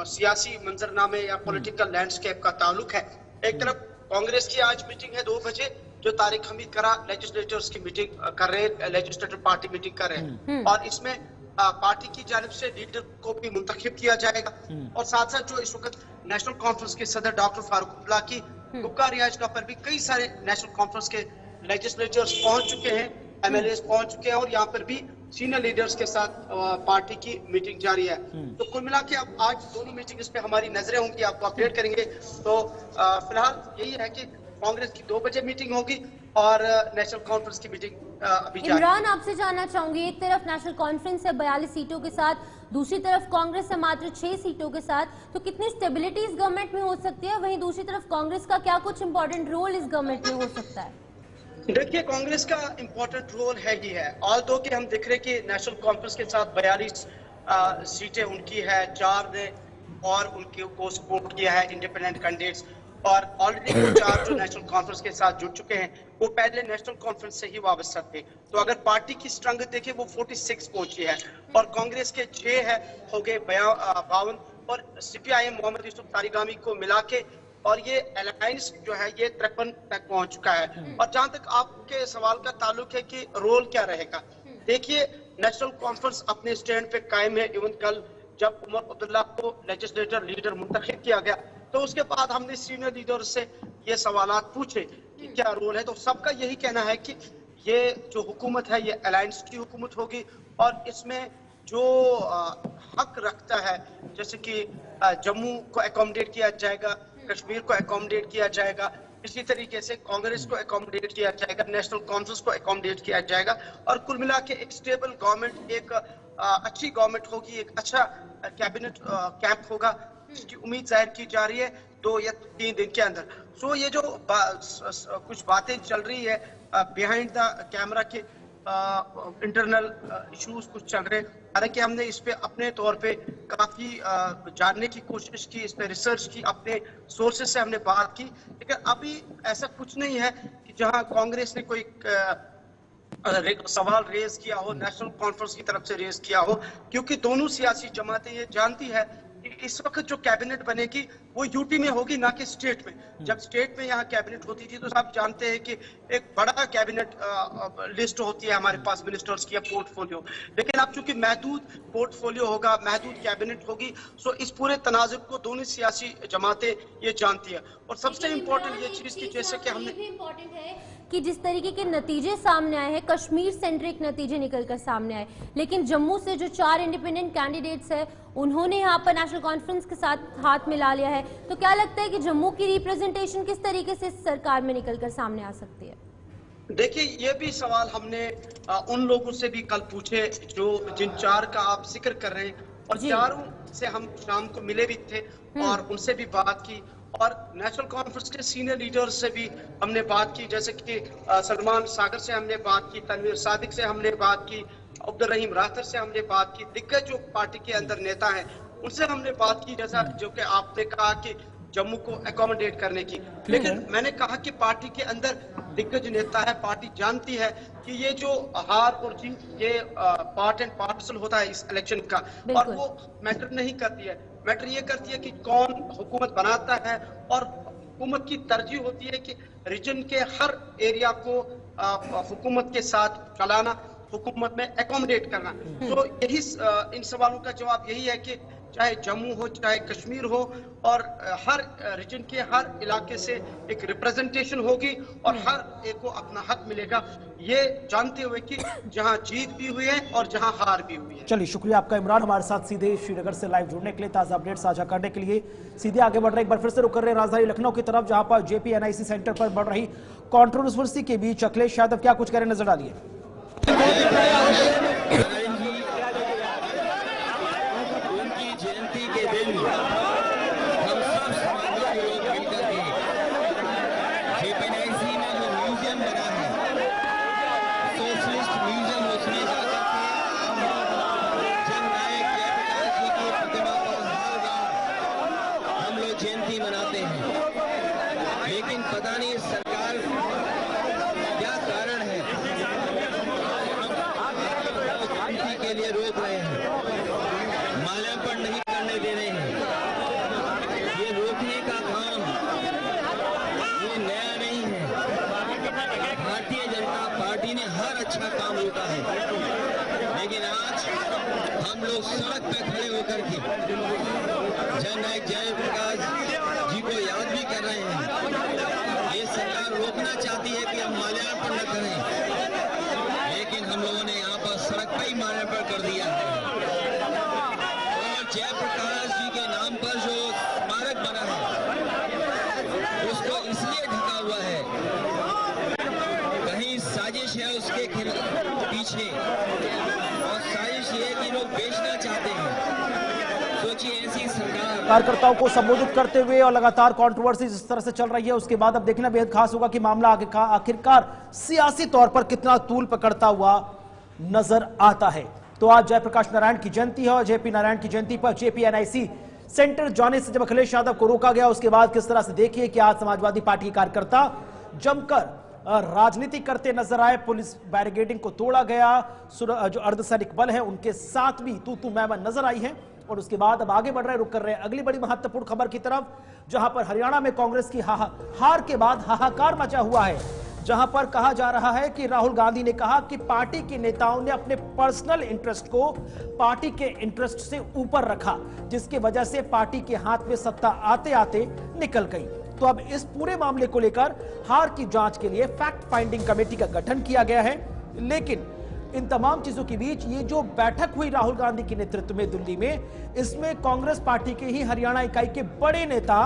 सियासी मंजरनामे या पॉलिटिकल लैंडस्केप का ताल्लुक है। एक तरफ कांग्रेस की आज मीटिंग है 2 बजे, जो तारिक हमीद कर्रा लेजिस्लेटर्स की मीटिंग कर रहे हैं, लेजिस्लेटिव पार्टी मीटिंग कर रहे हैं और इसमें पार्टी की जानिब से लीडर को भी मुंतखब किया जाएगा और साथ साथ जो इस वक्त नेशनल कॉन्फ्रेंस के सदर डॉक्टर फारूक अब्दुल्ला की गुप्का रिहाइशगाह पर भी कई सारे नेशनल कॉन्फ्रेंस के लेजिस्लेटर्स पहुंच चुके हैं, MLAs पहुंच चुके हैं और यहाँ पर भी सीनियर लीडर्स के साथ पार्टी की मीटिंग जारी है। तो कुल मिला के अब आज दोनों मीटिंग पे हमारी नजरें होंगी, आपको अपडेट करेंगे। तो फिलहाल यही है कि कांग्रेस की 2 बजे मीटिंग होगी और नेशनल कॉन्फ्रेंस की मीटिंग अभी जारी है। इमरान, आपसे जानना चाहूंगी, एक तरफ नेशनल कॉन्फ्रेंस है 42 सीटों के साथ, दूसरी तरफ कांग्रेस है मात्र 6 सीटों के साथ, तो कितनी स्टेबिलिटी इस गवर्नमेंट में हो सकती है? वहीं दूसरी तरफ कांग्रेस का क्या कुछ इंपॉर्टेंट रोल इस गवर्नमेंट में हो सकता है? देखिए, कांग्रेस का इंपॉर्टेंट रोल है ही है। ऑल दो कि हम देख रहे कि नेशनल कॉन्फ्रेंस के साथ 42 सीटें उनकी है, 4 ने और उनके को सपोर्ट किया है इंडिपेंडेंट कैंडिडेट्स और ऑलरेडी 4 जो नेशनल कॉन्फ्रेंस के साथ जुड़ चुके हैं वो पहले नेशनल कॉन्फ्रेंस से ही वाबस्ता थे। तो अगर पार्टी की स्ट्रेंथ देखें वो 46 पहुंची है और कांग्रेस के 6 है हो गए 52 और CPIM मोहम्मद यूसुफ तारिगामी को मिला के और ये अलायंस जो है ये 53 तक पहुंच चुका है। और जहां तक आपके सवाल का ताल्लुक है कि रोल क्या रहेगा, देखिए नेशनल कॉन्फ्रेंस अपने स्टैंड पे कायम है। इवन कल जब उमर अब्दुल्ला को लेजिस्लेटर लीडर मुंतखब किया गया तो उसके बाद हमने सीनियर लीडर से ये सवालात पूछे कि क्या रोल है, तो सबका यही कहना है कि ये जो हुकूमत है ये अलायंस की हुकूमत होगी और इसमें जो हक रखता है जैसे कि जम्मू को एकोमोडेट किया जाएगा, कश्मीर को एकोमोडेट किया जाएगा, इसी तरीके से कांग्रेस को एकोमोडेट किया जाएगा, नेशनल कॉन्फ्रेंस को एकोमोडेट किया जाएगा और कुल मिला के एक स्टेबल गवर्नमेंट, एक अच्छी गवर्नमेंट होगी, एक अच्छा कैबिनेट कैंप होगा जिसकी उम्मीद जाहिर की जा रही है 2 या 3 दिन के अंदर। सो ये जो कुछ बातें चल रही है बिहाइंड द कैमरा के इंटरनल इश्यूज कुछ चल रहे हैं, हालांकि हमने इस पे अपने तौर पे काफी जानने की कोशिश की, इस पे रिसर्च की, अपने सोर्सेज से हमने बात की, लेकिन अभी ऐसा कुछ नहीं है कि जहां कांग्रेस ने कोई सवाल रेज किया हो, नेशनल कॉन्फ्रेंस की तरफ से रेज किया हो, क्योंकि दोनों सियासी जमातें ये जानती है कि इस वक्त जो कैबिनेट बनेगी वो यूटी में होगी, ना कि स्टेट में। जब स्टेट में यहाँ कैबिनेट होती थी तो आप जानते हैं कि एक बड़ा कैबिनेट लिस्ट होती है हमारे पास मिनिस्टर्स की या पोर्टफोलियो, लेकिन अब चूंकि महदूद पोर्टफोलियो होगा, महदूद कैबिनेट होगी, सो इस पूरे तनाजुब को दोनों सियासी जमातें ये जानती है। और सबसे इम्पोर्टेंट ये चीज की जैसे कि हमने इम्पोर्टेंट है कि जिस तरीके के नतीजे सामने आए हैं, कश्मीर सेंट्रिक नतीजे निकलकर सामने आए, लेकिन जम्मू से जो 4 इंडिपेंडेंट कैंडिडेट्स हैं उन्होंने यहाँ पर नेशनल कॉन्फ्रेंस के साथ हाथ मिला लिया है, तो क्या लगता है कि जम्मू की रिप्रेजेंटेशन किस तरीके से इस सरकार में निकलकर सामने आ सकती है? देखिए, ये भी सवाल हमने उन लोगों से भी कल पूछे जिन 4 का आप जिक्र कर रहे हैं, और चारों से हम शाम को मिले भी थे और उनसे भी बात की, और नेशनल कॉन्फ्रेंस के सीनियर लीडर्स से भी हमने बात की, जैसे कि सलमान सागर से हमने बात की, तनवीर सादिक से हमने बात की, अब्दुल रहीम राथर से हमने बात की, दिग्गज जो पार्टी के अंदर नेता हैं उनसे हमने बात की, जैसा जो कि आपने कहा कि जम्मू को अकोमोडेट करने की। लेकिन मैंने कहा कि पार्टी के अंदर दिग्गज नेता है, पार्टी जानती है कि ये जो हार और जीत ये पार्ट एंड पार्सल होता है इस इलेक्शन का, और वो मैटर नहीं करती है। मैटर ये करती है कि कौन हुकूमत बनाता है, और हुकूमत की तरजीह होती है कि रीजन के हर एरिया को हुकूमत के साथ चलाना, हुकूमत में एकोमोडेट करना। तो यही इन सवालों का जवाब यही है कि चाहे जम्मू हो, चाहे कश्मीर हो, और हर रीजन के हर इलाके से एक रिप्रेजेंटेशन होगी और हर एक को अपना हक मिलेगा, ये जानते हुए कि जहां जीत भी हुई है और जहां हार भी हुई है। चलिए, शुक्रिया आपका इमरान, हमारे साथ सीधे श्रीनगर से लाइव जुड़ने के लिए, ताजा अपडेट साझा करने के लिए। सीधे आगे बढ़ रहे, एक बार फिर से रुक कर रहे राजधानी लखनऊ की तरफ, जहां पर JPNIC सेंटर पर बढ़ रही कंट्रोवर्सी के बीच अखिलेश यादव क्या कुछ कह रहे, नजर डालिए। उनकी जयंती के दिन हम सब समाजवादी लोग मिलकर के JPNIC में जो म्यूजियम बना है, सोशलिस्ट म्यूजियम, उसमें जाकर के जननायक जयप्रकाश जी की प्रतिमा पर हर बार हम लोग जयंती मनाते हैं। लेकिन पता नहीं सरकार क्या कारण है जयंती के लिए रोक रहे हैं, माल्यार्पण नहीं करने दे रहे हैं। ये रोकने का काम ये नया नहीं है, भारतीय जनता पार्टी ने हर अच्छा काम रोका है, लेकिन आज हम लोग सड़क पे खड़े होकर के जननायक जयप्रकाश जी को याद भी कर रहे हैं। ये सरकार रोकना चाहती है कि हम माल्यार्पण न करें, लेकिन हम लोगों ने यहाँ पर सड़क पर ही माल्यार्पण कर दिया है। और जयप्रकाश जी के नाम पर जो स्मारक बना है उसको इसलिए ढका हुआ है, कहीं साजिश है उसके पीछे, और साजिश ये कि लोग बेचना चाहते हैं। सोचिए, ऐसी सरकार कार्यकर्ताओं को संबोधित करते हुए और लगातार कंट्रोवर्सी जिस तरह से चल रही है, उसके बाद अब देखना बेहद खास होगा कि मामला आखिरकार सियासी तौर पर कितना तूल पकड़ता हुआ नजर आता है। तो आज जयप्रकाश नारायण की जयंती है और JP नारायण की जयंती पर JPNIC सेंटर जाने से जब अखिलेश यादव को रोका गया, उसके बाद किस तरह से देखिए कि आज समाजवादी पार्टी के कार्यकर्ता जमकर राजनीति करते नजर आए। पुलिस बैरिकेडिंग को तोड़ा गया, जो अर्धसैनिक बल है उनके साथ भी तू मैं नजर आई है। और उसके बाद अब आगे बढ़ रहे, रुक कर रहे अगली बड़ी महत्वपूर्ण खबर की तरफ, जहां पर हरियाणा में कांग्रेस की हार के बाद हाहाकार मचा हुआ है, जहां पर कहा जा रहा है कि राहुल गांधी ने कहा कि पार्टी के नेताओं ने अपने पर्सनल इंटरेस्ट को पार्टी के इंटरेस्ट से ऊपर रखा, जिसकी वजह से पार्टी के हाथ में सत्ता आते आते निकल गई। तो अब इस पूरे मामले को लेकर हार की जांच के लिए फैक्ट फाइंडिंग कमेटी का गठन किया गया है। लेकिन इन तमाम चीजों के बीच ये जो बैठक हुई राहुल गांधी के नेतृत्व में दिल्ली में, इसमें कांग्रेस पार्टी के ही हरियाणा इकाई के बड़े नेता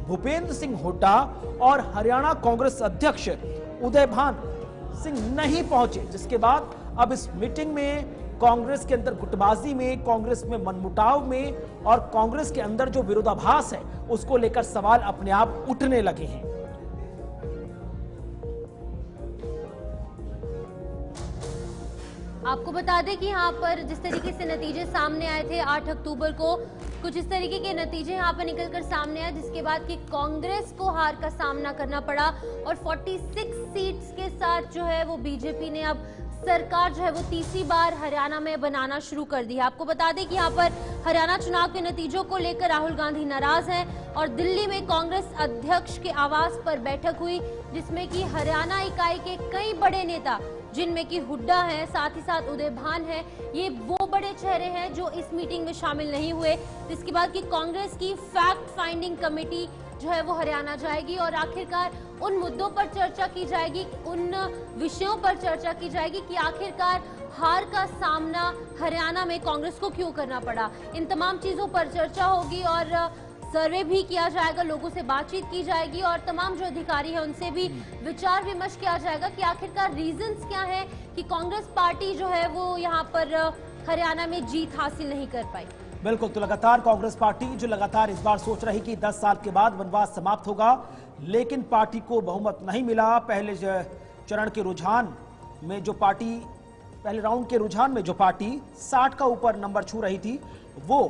भूपेंद्र सिंह हुड्डा और हरियाणा कांग्रेस अध्यक्ष उदयभान सिंह नहीं पहुंचे, जिसके बाद अब इस मीटिंग में कांग्रेस के अंदर गुटबाजी में, कांग्रेस में मनमुटाव में और कांग्रेस के अंदर जो विरोधाभास है उसको लेकर सवाल अपने आप उठने लगे हैं। आपको बता दें कि यहाँ पर जिस तरीके से नतीजे सामने आए थे 8 अक्टूबर को, कुछ इस तरीके के नतीजे यहाँ पर निकलकर सामने आए, जिसके बाद कि कांग्रेस को हार का सामना करना पड़ा और 46 सीट्स के साथ जो है वो बीजेपी ने अब सरकार जो है वो तीसरी बार हरियाणा में बनाना शुरू कर दी है। आपको बता दें कि यहाँ पर हरियाणा चुनाव के नतीजों को लेकर राहुल गांधी नाराज हैं और दिल्ली में कांग्रेस अध्यक्ष के आवास पर बैठक हुई, जिसमें कि हरियाणा इकाई के कई बड़े नेता, जिनमें कि हुड्डा है, साथ ही साथ उदय भान है, ये वो बड़े चेहरे हैं जो इस मीटिंग में शामिल नहीं हुए। जिसके बाद कि कांग्रेस की फैक्ट फाइंडिंग कमेटी जो है वो हरियाणा जाएगी और आखिरकार उन मुद्दों पर चर्चा की जाएगी, उन विषयों पर चर्चा की जाएगी कि आखिरकार हार का सामना हरियाणा में कांग्रेस को क्यों करना पड़ा। इन तमाम चीजों पर चर्चा होगी और सर्वे भी किया जाएगा, लोगों से बातचीत की जाएगी और तमाम जो अधिकारी हैं उनसे भी विचार विमर्श किया जाएगा कि आखिरकार रीजंस क्या है कि कांग्रेस पार्टी जो है वो यहाँ पर हरियाणा में जीत हासिल नहीं कर पाई। बिल्कुल, तो लगातार कांग्रेस पार्टी जो लगातार इस बार सोच रही कि 10 साल के बाद वनवास समाप्त होगा, लेकिन पार्टी को बहुमत नहीं मिला। पहले चरण के रुझान में जो पार्टी, पहले राउंड के रुझान में जो पार्टी 60 का ऊपर नंबर छू रही थी, वो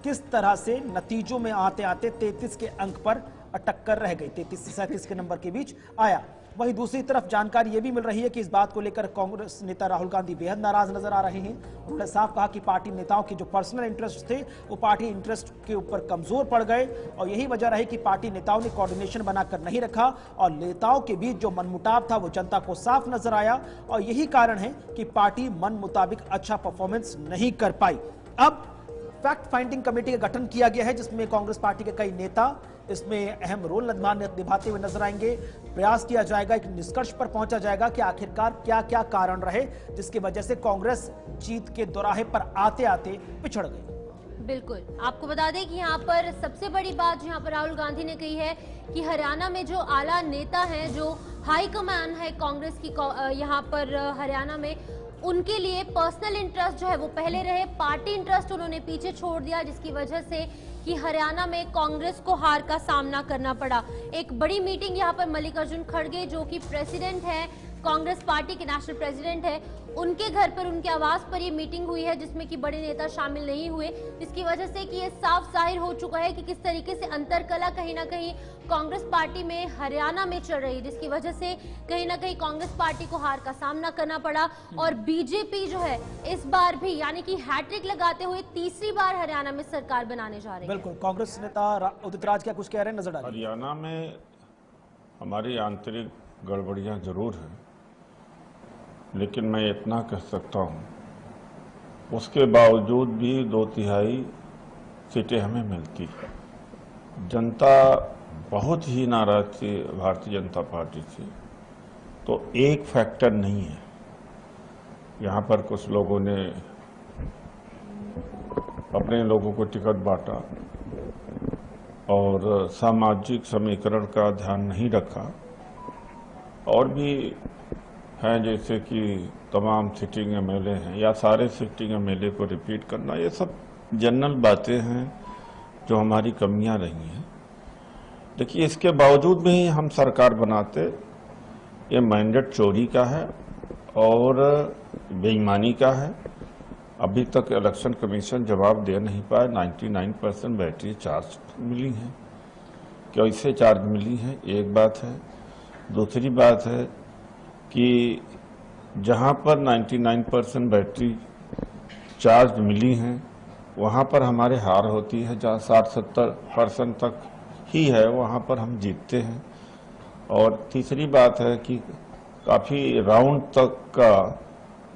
किस तरह से नतीजों में आते आते 33 के अंक पर अटक कर रह गई, 33 से 37 के नंबर के बीच आया। वहीं दूसरी तरफ जानकारी यह भी मिल रही है कि इस बात को लेकर कांग्रेस नेता राहुल गांधी बेहद नाराज नजर आ रहे हैं। उन्होंने साफ कहा कि पार्टी नेताओं के जो पर्सनल इंटरेस्ट थे वो पार्टी इंटरेस्ट के ऊपर कमजोर पड़ गए और यही वजह रही कि पार्टी नेताओं ने कोऑर्डिनेशन बनाकर नहीं रखा और नेताओं के बीच जो मनमुटाव था वो जनता को साफ नजर आया और यही कारण है कि पार्टी मन मुताबिक अच्छा परफॉर्मेंस नहीं कर पाई। अब फैक्ट फाइंडिंग कमेटी का गठन किया गया है, जिसमें कांग्रेस पार्टी के कई नेता इसमें अहम रोल निभाते हुए नजर आएंगे। प्रयास किया जाएगा, एक निष्कर्ष पर पहुंचा जाएगा कि आखिरकार क्या क्या कारण रहे जिसकी वजह से कांग्रेस जीत के दोराहे पर आते आते पिछड़ गई। बिल्कुल, आपको बता दें कि यहाँ पर सबसे बड़ी बात यहाँ पर राहुल गांधी ने कही है कि हरियाणा में जो आला नेता हैं, जो हाईकमान है कांग्रेस की यहाँ पर हरियाणा में, उनके लिए पर्सनल इंटरेस्ट जो है वो पहले रहे, पार्टी इंटरेस्ट उन्होंने पीछे छोड़ दिया, जिसकी वजह से कि हरियाणा में कांग्रेस को हार का सामना करना पड़ा। एक बड़ी मीटिंग यहाँ पर मल्लिकार्जुन खड़गे, जो कि प्रेसिडेंट है कांग्रेस पार्टी के, नेशनल प्रेसिडेंट है, उनके घर पर, उनके आवास पर ये मीटिंग हुई है, जिसमें कि बड़े नेता शामिल नहीं हुए, जिसकी वजह से कि ये साफ जाहिर हो चुका है कि किस तरीके से अंतरकला कहीं ना कहीं कांग्रेस पार्टी में हरियाणा में चल रही है, जिसकी वजह से कहीं ना कहीं कांग्रेस पार्टी को हार का सामना करना पड़ा और बीजेपी जो है इस बार भी यानी कि हैट्रिक लगाते हुए तीसरी बार हरियाणा में सरकार बनाने जा रही है। बिल्कुल, कांग्रेस नेता उदित राज क्या कुछ कह रहे हैं, नजर डालिए। हरियाणा में हमारी आंतरिक गड़बड़ियां जरूर हैं, लेकिन मैं इतना कह सकता हूं उसके बावजूद भी 2/3 सीटें हमें मिलती है। जनता बहुत ही नाराज थी भारतीय जनता पार्टी से, तो एक फैक्टर नहीं है। यहाँ पर कुछ लोगों ने अपने लोगों को टिकट बांटा और सामाजिक समीकरण का ध्यान नहीं रखा, और भी हैं जैसे कि तमाम सिटिंग एमएलए हैं या सारे सिटिंग एमएलए को रिपीट करना, ये सब जनरल बातें हैं जो हमारी कमियां रही हैं। देखिए, इसके बावजूद भी हम सरकार बनाते, ये मैंडेट चोरी का है और बेईमानी का है। अभी तक इलेक्शन कमीशन जवाब दे नहीं पाया। 99% बैटरी चार्ज मिली हैं, कैसे चार्ज मिली हैं, एक बात है। दूसरी बात है कि जहां पर 99% बैटरी चार्ज मिली हैं वहां पर हमारे हार होती है, जहां 60-70% तक ही है वहां पर हम जीतते हैं। और तीसरी बात है कि काफ़ी राउंड तक का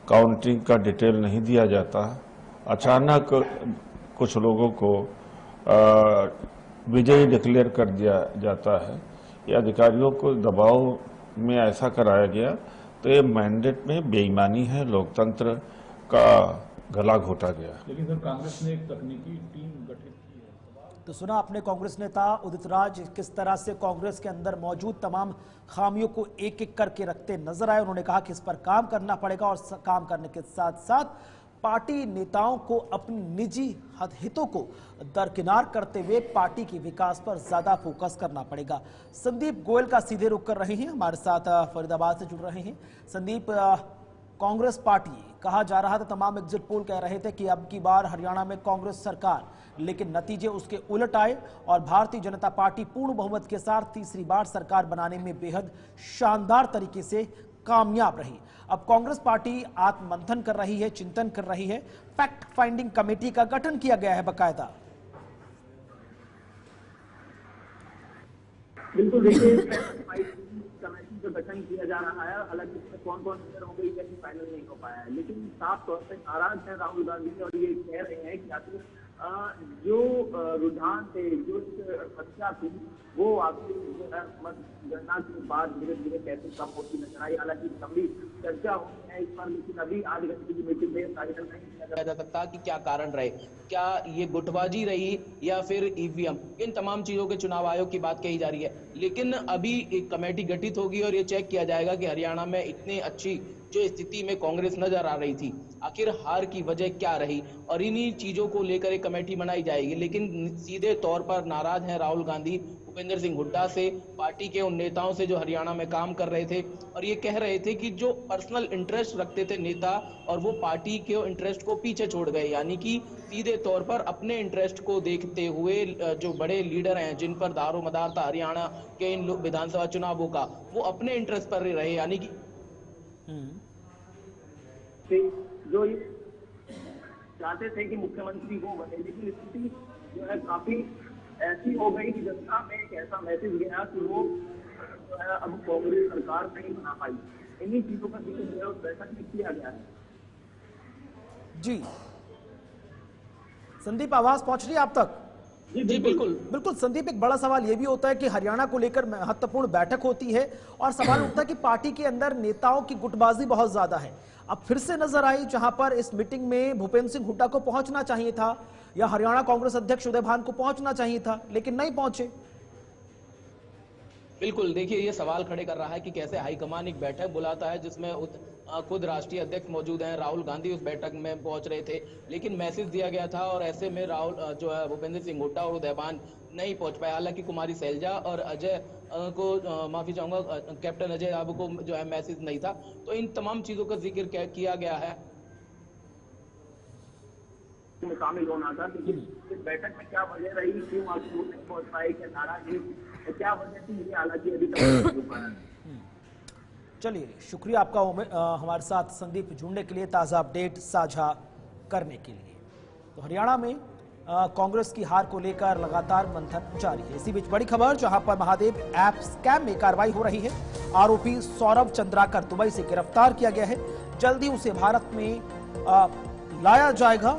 काउंटिंग का डिटेल नहीं दिया जाता। अचानक कुछ लोगों को विजयी डिक्लेयर कर दिया जाता है या अधिकारियों को दबाव में ऐसा कराया गया, तो ये मैंडेट में बेईमानी है, लोकतंत्र का गला घोटा गया। लेकिन सर, कांग्रेस ने एक तकनीकी टीम गठित की है। तो सुना आपने कांग्रेस नेता उदित राज किस तरह से कांग्रेस के अंदर मौजूद तमाम खामियों को एक एक करके रखते नजर आए। उन्होंने कहा कि इस पर काम करना पड़ेगा और काम करने के साथ साथ पार्टी नेताओं को अपने निजी हितों को दरकिनार करते हुए पार्टी के विकास पर ज्यादा फोकस करना पड़ेगा। संदीप गोयल का सीधे रुख कर रहे हैं, हमारे साथ फरीदाबाद से जुड़ रहे हैं। संदीप, कांग्रेस पार्टी कहा जा रहा था, तमाम एग्जिट पोल कह रहे थे कि अब की बार हरियाणा में कांग्रेस सरकार, लेकिन नतीजे उसके उलट आए और भारतीय जनता पार्टी पूर्ण बहुमत के साथ तीसरी बार सरकार बनाने में बेहद शानदार तरीके से कामयाब रही। अब कांग्रेस पार्टी आत्ममंथन कर रही है, चिंतन कर रही है, फैक्ट फाइंडिंग कमेटी का गठन किया गया है बाकायदा। बिल्कुल, देखिए कमेटी का गठन किया जा रहा है। हालांकि इसमें कौन कौन मेयर हो गई है फाइनल नहीं हो पाया है, लेकिन साफ तौर पर नाराज है राहुल गांधी और ये कह रहे हैं कि आखिर जो रुझान थे, जो हत्या थी, वो आखिर जो है मतगणना के बाद धीरे धीरे कैसे कम होती नजर आई। हालांकि लंबी चर्चा होनी है इस पर, लेकिन अभी 8 घंटे की मीटिंग में फाइनल नहीं किया जा सकता कि क्या कारण रहे, क्या ये गुटबाजी रही या फिर ईवीएम, इन तमाम चीजों के चुनाव आयोग की बात कही जा रही है। लेकिन अभी एक कमेटी गठित होगी और ये चेक किया जाएगा कि हरियाणा में इतनी अच्छी जो स्थिति में कांग्रेस नजर आ रही थी, आखिर हार की वजह क्या रही, और इन्हीं चीजों को लेकर एक कमेटी बनाई जाएगी। लेकिन सीधे तौर पर नाराज हैं राहुल गांधी भूपेंद्र सिंह हुड्डा से, पार्टी के उन नेताओं से जो हरियाणा में काम कर रहे थे, और ये कह रहे थे कि जो पर्सनल इंटरेस्ट रखते थे नेता और वो पार्टी के इंटरेस्ट को पीछे छोड़ गए, यानी कि सीधे तौर पर अपने इंटरेस्ट को देखते हुए जो बड़े लीडर हैं जिन पर दारोमदार था हरियाणा के इन विधानसभा चुनावों का, वो अपने इंटरेस्ट पर रहे, यानी कि जो ये चाहते थे कि मुख्यमंत्री वो बने। लेकिन स्थिति जो है काफी ऐसी हो गई कि जनता में एक ऐसा मैसेज गया कि वो जो है अब कांग्रेस सरकार नहीं बना पाई। इन्हीं चीजों का जिक्र जो है उस बैठक में किया गया है। जी संदीप, आवाज पहुंच रही है आप तक? जी बिल्कुल बिल्कुल। संदीप, एक बड़ा सवाल यह भी होता है कि हरियाणा को लेकर महत्वपूर्ण बैठक होती है और सवाल उठता है कि पार्टी के अंदर नेताओं की गुटबाजी बहुत ज्यादा है। अब फिर से नजर आई जहां पर इस मीटिंग में भूपेंद्र सिंह हुड्डा को पहुंचना चाहिए था या हरियाणा कांग्रेस अध्यक्ष उदय भान को पहुंचना चाहिए था, लेकिन नहीं पहुंचे। बिल्कुल, देखिए ये सवाल खड़े कर रहा है कि कैसे हाईकमान एक बैठक बुलाता है जिसमें खुद राष्ट्रीय अध्यक्ष मौजूद हैं, राहुल गांधी उस बैठक में पहुंच रहे थे, लेकिन मैसेज दिया गया था और ऐसे में राहुल जो है भूपेंद्र सिंह हुड्डा और उदय भान नहीं पहुंच पाए। हालांकि कुमारी शैलजा और अजय को माफी चाहूंगा, कैप्टन अजय यादव को जो है मैसेज नहीं था। तो इन तमाम चीजों का जिक्र किया गया है में शामिल होना था, लेकिन इस बैठक में क्या वजह रही, क्यों आप नहीं पहुंच पाए, क्या नाराजगी, क्या वजह थी, ये हालांकि अभी तक नहीं हो पाया। चलिए, शुक्रिया आपका हमारे साथ संदीप जुड़ने के लिए, ताज़ा अपडेट साझा करने के लिए। तो हरियाणा में कांग्रेस की हार को लेकर लगातार मंथन जारी है। इसी बीच बड़ी खबर, जहां पर महादेव ऐप स्कैम में कार्रवाई हो रही है। आरोपी सौरभ चंद्राकर दुबई से गिरफ्तार किया गया है, जल्दी उसे भारत में लाया जाएगा।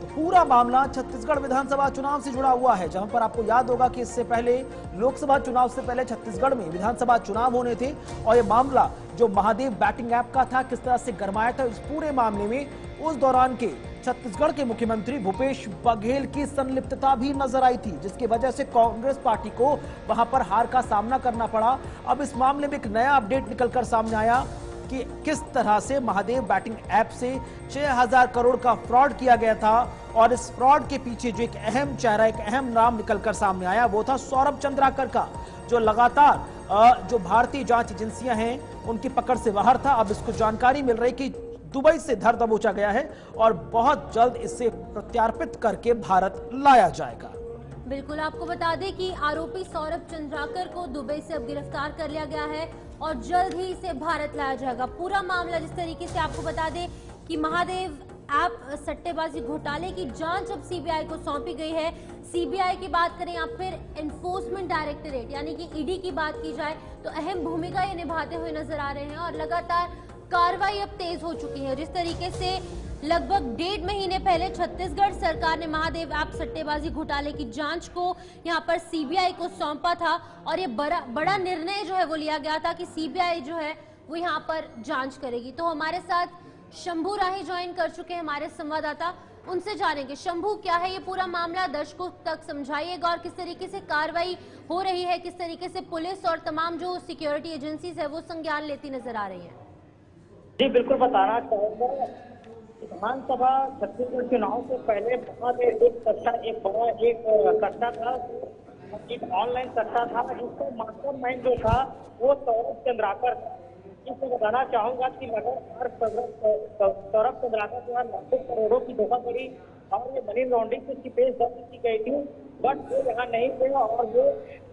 तो पूरा मामला छत्तीसगढ़ विधानसभा चुनाव से जुड़ा हुआ है, जहां पर आपको याद होगा कि इससे पहले लोकसभा चुनाव से पहले छत्तीसगढ़ में विधानसभा चुनाव होने थे और ये मामला जो महादेव बैटिंग ऐप का था किस तरह से गरमाया था। इस पूरे मामले में उस दौरान के छत्तीसगढ़ के मुख्यमंत्री भूपेश बघेल की संलिप्तता भी नजर आई थी, जिसकी वजह से कांग्रेस पार्टी को वहां पर हार का सामना करना पड़ा। अब इस मामले में एक नया अपडेट निकलकर सामने आया कि किस तरह से महादेव बैटिंग ऐप से 6000 करोड़ का फ्रॉड किया गया था, और इस फ्रॉड के पीछे जो एक अहम चेहरा, एक अहम नाम निकलकर सामने आया, वो था सौरभ चंद्राकर का, जो लगातार जो भारतीय जांच एजेंसियां हैं उनकी पकड़ से बाहर था। अब इसको जानकारी मिल रही कि दुबई से धर दबोचा गया है और बहुत जल्द इसे प्रत्यार्पित करके भारत लाया जाएगा। बिल्कुल, आपको बता दें कि आरोपी सौरभ चंद्राकर को दुबई से अब गिरफ्तार कर लिया गया है और जल्द ही इसे भारत लाया जाएगा। पूरा मामला जिस तरीके से आपको बता दें कि महादेव ऐप सट्टेबाजी घोटाले की जांच अब सीबीआई को सौंपी गई है। सीबीआई की बात करें या फिर एनफोर्समेंट डायरेक्टरेट यानी कि ईडी की बात की जाए तो अहम भूमिका ये निभाते हुए नजर आ रहे हैं और लगातार कार्रवाई अब तेज हो चुकी है। जिस तरीके से लगभग 1.5 महीने पहले छत्तीसगढ़ सरकार ने महादेव ऐप सट्टेबाजी घोटाले की जांच को यहां पर सीबीआई को सौंपा था और ये बड़ा निर्णय जो है वो लिया गया था कि सीबीआई जो है वो यहां पर जांच करेगी। तो हमारे साथ शंभू राही ज्वाइन कर चुके हैं, हमारे संवाददाता, उनसे जानेंगे। शंभू, क्या है ये पूरा मामला, दर्शकों तक समझाइएगा और किस तरीके से कार्रवाई हो रही है, किस तरीके से पुलिस और तमाम जो सिक्योरिटी एजेंसीज है वो संज्ञान लेती नजर आ रही है? जी बिल्कुल, बताना चाहूंगा विधानसभा छत्तीसगढ़ चुनाव से पहले वहाँ पे एक बड़ा कट्टा था, एक ऑनलाइन कट्टा था जिसका मास्टरमाइंड जो था वो सौरभ चंद्राकर था। इसमें बताना चाहूंगा कि लगातार सौरभ चंद्राकर जो है लाखों करोड़ों की धोखाधड़ी और ये मनी लॉन्ड्रिंग की केस दर्ज की गई थी, बट वो यहाँ नहीं थे और वो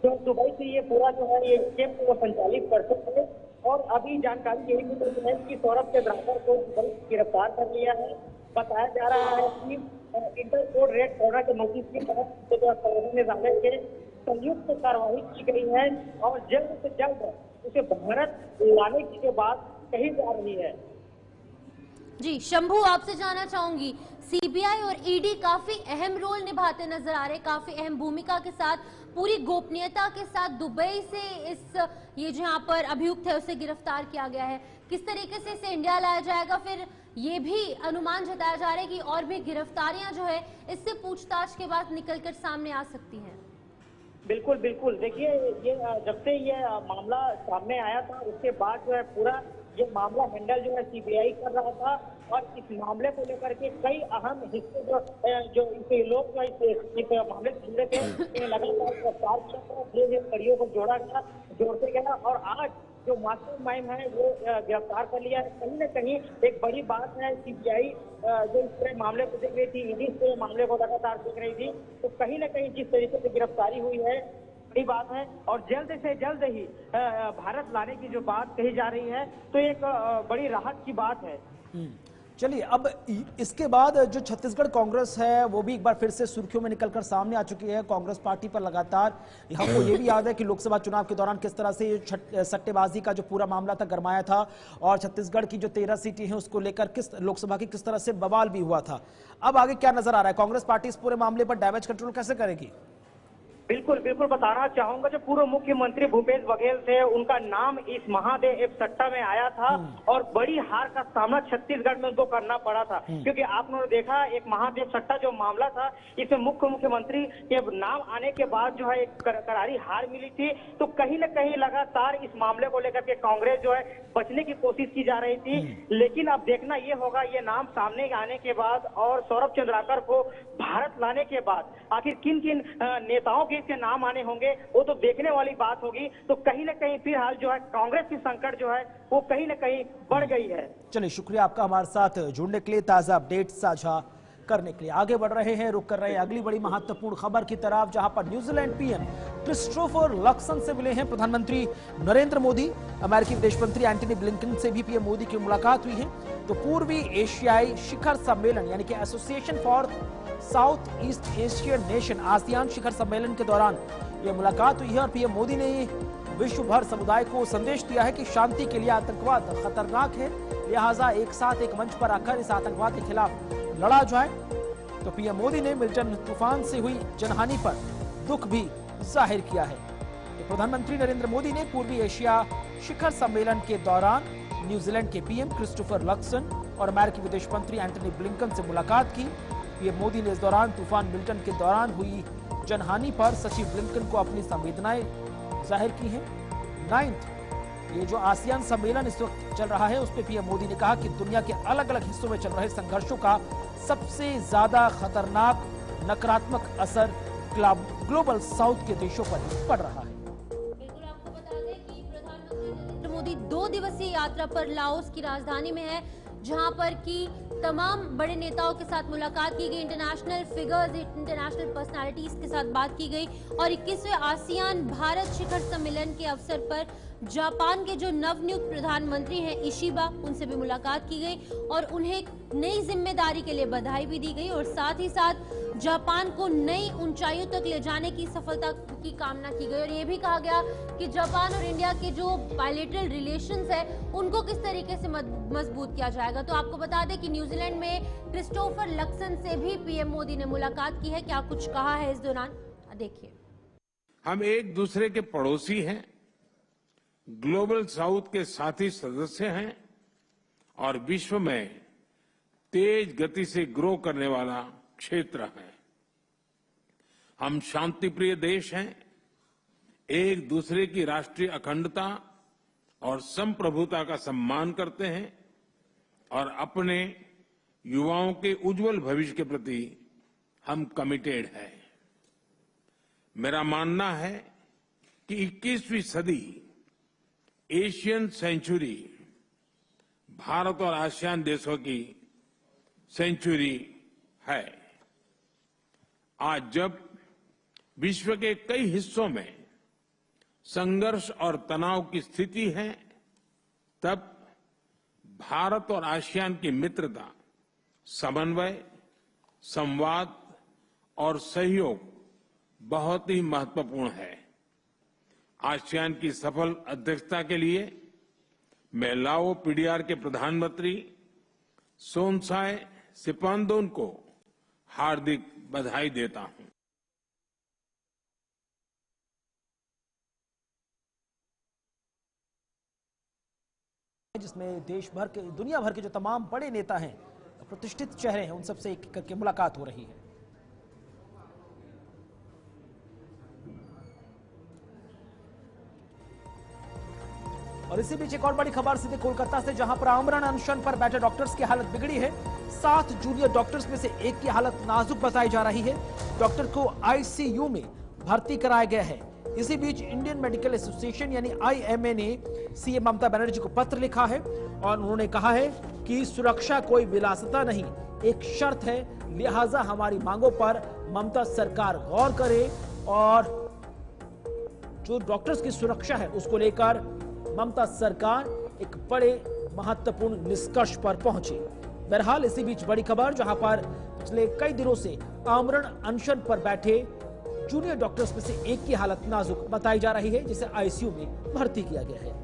जो दुबई से ये पूरा जो है ये स्कीम को संचालित करते थे। और अभी जानकारी यही मिल रही है कि सौरभ चंद्राकर को दुबई गिरफ्तार कर लिया है। बताया जा रहा है कि इंटरपोल रेड कॉर्नर के नोटिस के तहत निजामत के संयुक्त कार्रवाई की गई है और जल्द से जल्द उसे भारत लाने की जो बात कही जा रही है। जी शंभू, आपसे जानना चाहूंगी, सीबीआई और ईडी काफी अहम रोल निभाते नजर आ रहे, काफी अहम भूमिका के साथ पूरी गोपनीयता के साथ दुबई से ये जहां पर अभियुक्त है उसे गिरफ्तार किया गया है। किस तरीके से इसे इंडिया लाया जाएगा? फिर ये भी अनुमान जताया जा रहा है कि और भी गिरफ्तारियां जो है इससे पूछताछ के बाद निकलकर सामने आ सकती हैं। बिल्कुल बिल्कुल, देखिए ये जब से ये मामला सामने आया था उसके बाद जो है पूरा ये मामला हैंडल जो है सीबीआई कर रहा था और इस मामले को लेकर के कई अहम हिस्से जो इसे लोग जो इस मामले से जुड़े थे लगातार गिरफ्तार किया था, धीरे कड़ियों को जोड़ते गया और आज जो मास्टरमाइंड है वो गिरफ्तार कर लिया है। कहीं न कहीं एक बड़ी बात है, सीबीआई जो इस पूरे मामले को देख रही थी, ईडी इस मामले को लगातार देख रही थी, तो कहीं न कहीं जिस तरीके से गिरफ्तारी हुई है बड़ी बात है और जल्द से जल्द ही भारत लाने की जो बात कही जा रही है तो एक बड़ी राहत की बात है। चलिए, अब इसके बाद जो छत्तीसगढ़ कांग्रेस है वो भी एक बार फिर से सुर्खियों में निकलकर सामने आ चुकी है। कांग्रेस पार्टी पर लगातार हमको ये भी याद है कि लोकसभा चुनाव के दौरान किस तरह से ये सट्टेबाजी का जो पूरा मामला था गरमाया था और छत्तीसगढ़ की जो 13 सीटें हैं उसको लेकर लोकसभा की किस तरह से बवाल भी हुआ था। अब आगे क्या नजर आ रहा है? कांग्रेस पार्टी इस पूरे मामले पर डैमेज कंट्रोल कैसे करेगी? बिल्कुल बिल्कुल बताना चाहूंगा, जो पूर्व मुख्यमंत्री भूपेश बघेल थे उनका नाम इस महादेव सट्टा में आया था और बड़ी हार का सामना छत्तीसगढ़ में उनको करना पड़ा था, क्योंकि आपने देखा एक महादेव सट्टा जो मामला था इसमें मुख्यमंत्री के नाम आने के बाद जो है एक करारी हार मिली थी। तो कहीं न कहीं लगातार इस मामले को लेकर के कांग्रेस जो है बचने की कोशिश की जा रही थी, लेकिन अब देखना ये होगा ये नाम सामने आने के बाद और सौरभ चंद्राकर को भारत लाने के बाद आखिर किन किन नेताओं के इसके नाम आने होंगे वो तो देखने वाली बात होगी। तो कहीं न कहीं फिलहाल जो है कांग्रेस की संकट जो है वो कहीं न कहीं बढ़ गई है। चलिए, शुक्रिया आपका हमारे साथ जुड़ने के लिए, ताजा अपडेट साझा करने के लिए। आगे बढ़ रहे हैं, रुक कर रहे हैं अगली बड़ी महत्वपूर्ण खबर की तरफ, जहां पर न्यूजीलैंड पीएम क्रिस्टोफर लक्सन से मिले हैं प्रधानमंत्री नरेंद्र मोदी। अमेरिकी विदेश मंत्री एंटनी ब्लिंकन से भी पीएम मोदी की मुलाकात हुई है। तो पूर्वी एशियाई शिखर सम्मेलन यानी कि association for South East Asian nation ASEAN शिखर सम्मेलन के दौरान यह मुलाकात हुई है और पीएम मोदी ने विश्व भर समुदाय को संदेश दिया है कि शांति के लिए आतंकवाद खतरनाक है, लिहाजा एक साथ एक मंच पर आकर इस आतंकवाद के खिलाफ लड़ा जाए। तो पीएम मोदी ने मिल्टन तूफान से हुई जनहानि पर दुख भी जाहिर किया है। तो प्रधानमंत्री नरेंद्र मोदी ने पूर्वी एशिया शिखर सम्मेलन के दौरान न्यूजीलैंड के पीएम क्रिस्टोफर लक्सन और अमेरिकी विदेश मंत्री एंटनी ब्लिंकन से मुलाकात की। पीएम मोदी ने इस दौरान तूफान मिल्टन के दौरान हुई जनहानि पर सचिव ब्लिंकन को अपनी संवेदनाएं जाहिर की हैं। 9th ये जो आसियान सम्मेलन इस वक्त चल रहा है उस पर पीएम मोदी ने कहा कि दुनिया के अलग अलग हिस्सों में चल रहे संघर्षों का सबसे ज्यादा खतरनाक नकारात्मक असर ग्लोबल साउथ के देशों पर पड़ रहा है। बिल्कुल, आपको बता दें कि प्रधानमंत्री नरेंद्र मोदी 2 दिवसीय यात्रा पर लाओस की राजधानी में है, जहां पर की तमाम बड़े नेताओं के साथ मुलाकात की गई, इंटरनेशनल फिगर्स, इंटरनेशनल पर्सनालिटीज के साथ बात की गई और 21वें आसियान भारत शिखर सम्मेलन के अवसर पर जापान के जो नवनियुक्त प्रधानमंत्री हैं इशिबा, उनसे भी मुलाकात की गई और उन्हें नई जिम्मेदारी के लिए बधाई भी दी गई और साथ ही साथ जापान को नई ऊंचाइयों तक ले जाने की सफलता की कामना की गई और ये भी कहा गया कि जापान और इंडिया के जो बायलैटरल रिलेशंस है उनको किस तरीके से मजबूत किया जाएगा। तो आपको बता दें कि न्यूजीलैंड में क्रिस्टोफर लक्सन से भी पीएम मोदी ने मुलाकात की है। क्या कुछ कहा है इस दौरान, देखिए। हम एक दूसरे के पड़ोसी हैं, ग्लोबल साउथ के साथी सदस्य हैं और विश्व में तेज गति से ग्रो करने वाला क्षेत्र है। हम शांतिप्रिय देश हैं, एक दूसरे की राष्ट्रीय अखंडता और संप्रभुता का सम्मान करते हैं और अपने युवाओं के उज्जवल भविष्य के प्रति हम कमिटेड हैं। मेरा मानना है कि 21वीं सदी एशियन सेंचुरी भारत और आसियान देशों की सेंचुरी है। आज जब विश्व के कई हिस्सों में संघर्ष और तनाव की स्थिति है, तब भारत और आसियान की मित्रता, समन्वय, संवाद और सहयोग बहुत ही महत्वपूर्ण है। आसियान की सफल अध्यक्षता के लिए मैं लाओ पीडीआर के प्रधानमंत्री सोनसाई सिपांदोन को हार्दिक बधाई देता हूं। जिसमें देश भर के, दुनिया भर के जो तमाम बड़े नेता हैं, प्रतिष्ठित चेहरे हैं, उन सबसे एक करके मुलाकात हो रही है। और इसी बीच एक और बड़ी खबर सीधे कोलकाता से, जहां पर आमरण अनशन पर बैठे डॉक्टर्स की हालत बिगड़ी है। 7 जूनियर डॉक्टर्स में से एक की हालत नाजुक बताई जा रही है। डॉक्टर को आईसीयू में भर्ती कराया गया है। इसी बीच इंडियन मेडिकल एसोसिएशन यानी आईएमए ने सीएम ममता बनर्जी को पत्र लिखा है और उन्होंने कहा है कि सुरक्षा कोई विलासिता नहीं, एक शर्त है, लिहाजा हमारी मांगों पर ममता सरकार गौर करे और जो डॉक्टर्स की सुरक्षा है उसको लेकर ममता सरकार एक बड़े महत्वपूर्ण निष्कर्ष पर पहुंची। बहरहाल इसी बीच बड़ी खबर, जहां पर पिछले कई दिनों से आमरण अनशन पर बैठे जूनियर डॉक्टर्स में से एक की हालत नाजुक बताई जा रही है, जिसे आईसीयू में भर्ती किया गया है।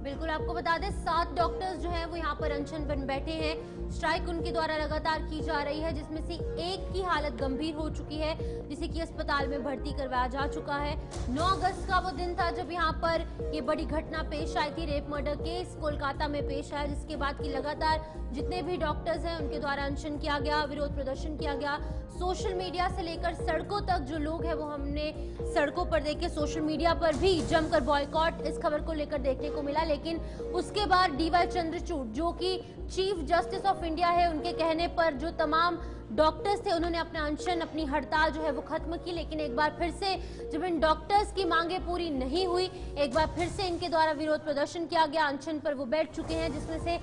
बिल्कुल, आपको बता दें 7 डॉक्टर्स जो हैं वो यहाँ पर अनशन पर बैठे हैं। स्ट्राइक उनके द्वारा लगातार की जा रही है, जिसमें से एक की हालत गंभीर हो चुकी है, जिसे कि अस्पताल में भर्ती करवाया जा चुका है। 9 अगस्त का वो दिन था जब यहाँ पर ये बड़ी घटना पेश आई थी। रेप मर्डर केस कोलकाता में पेश आया, जिसके बाद की लगातार जितने भी डॉक्टर्स हैं उनके द्वारा अनशन किया गया, विरोध प्रदर्शन किया गया। सोशल मीडिया से लेकर सड़कों तक जो लोग हैं वो हमने सड़कों पर देखे। सोशल मीडिया पर भी जमकर बॉयकॉट इस खबर को लेकर देखने को मिला, लेकिन उसके बाद डीवाई चंद्रचूड़ जो कि चीफ जस्टिस ऑफ इंडिया है, उनके कहने पर जो तमाम डॉक्टर्स थे उन्होंने अपना अनशन, अपनी हड़ताल जो है वो खत्म की। लेकिन एक बार फिर से जब इन डॉक्टर्स की मांगे पूरी नहीं हुई, एक बार फिर से इनके द्वारा विरोध प्रदर्शन किया गया। अनशन पर वो बैठ चुके हैं, जिसमें से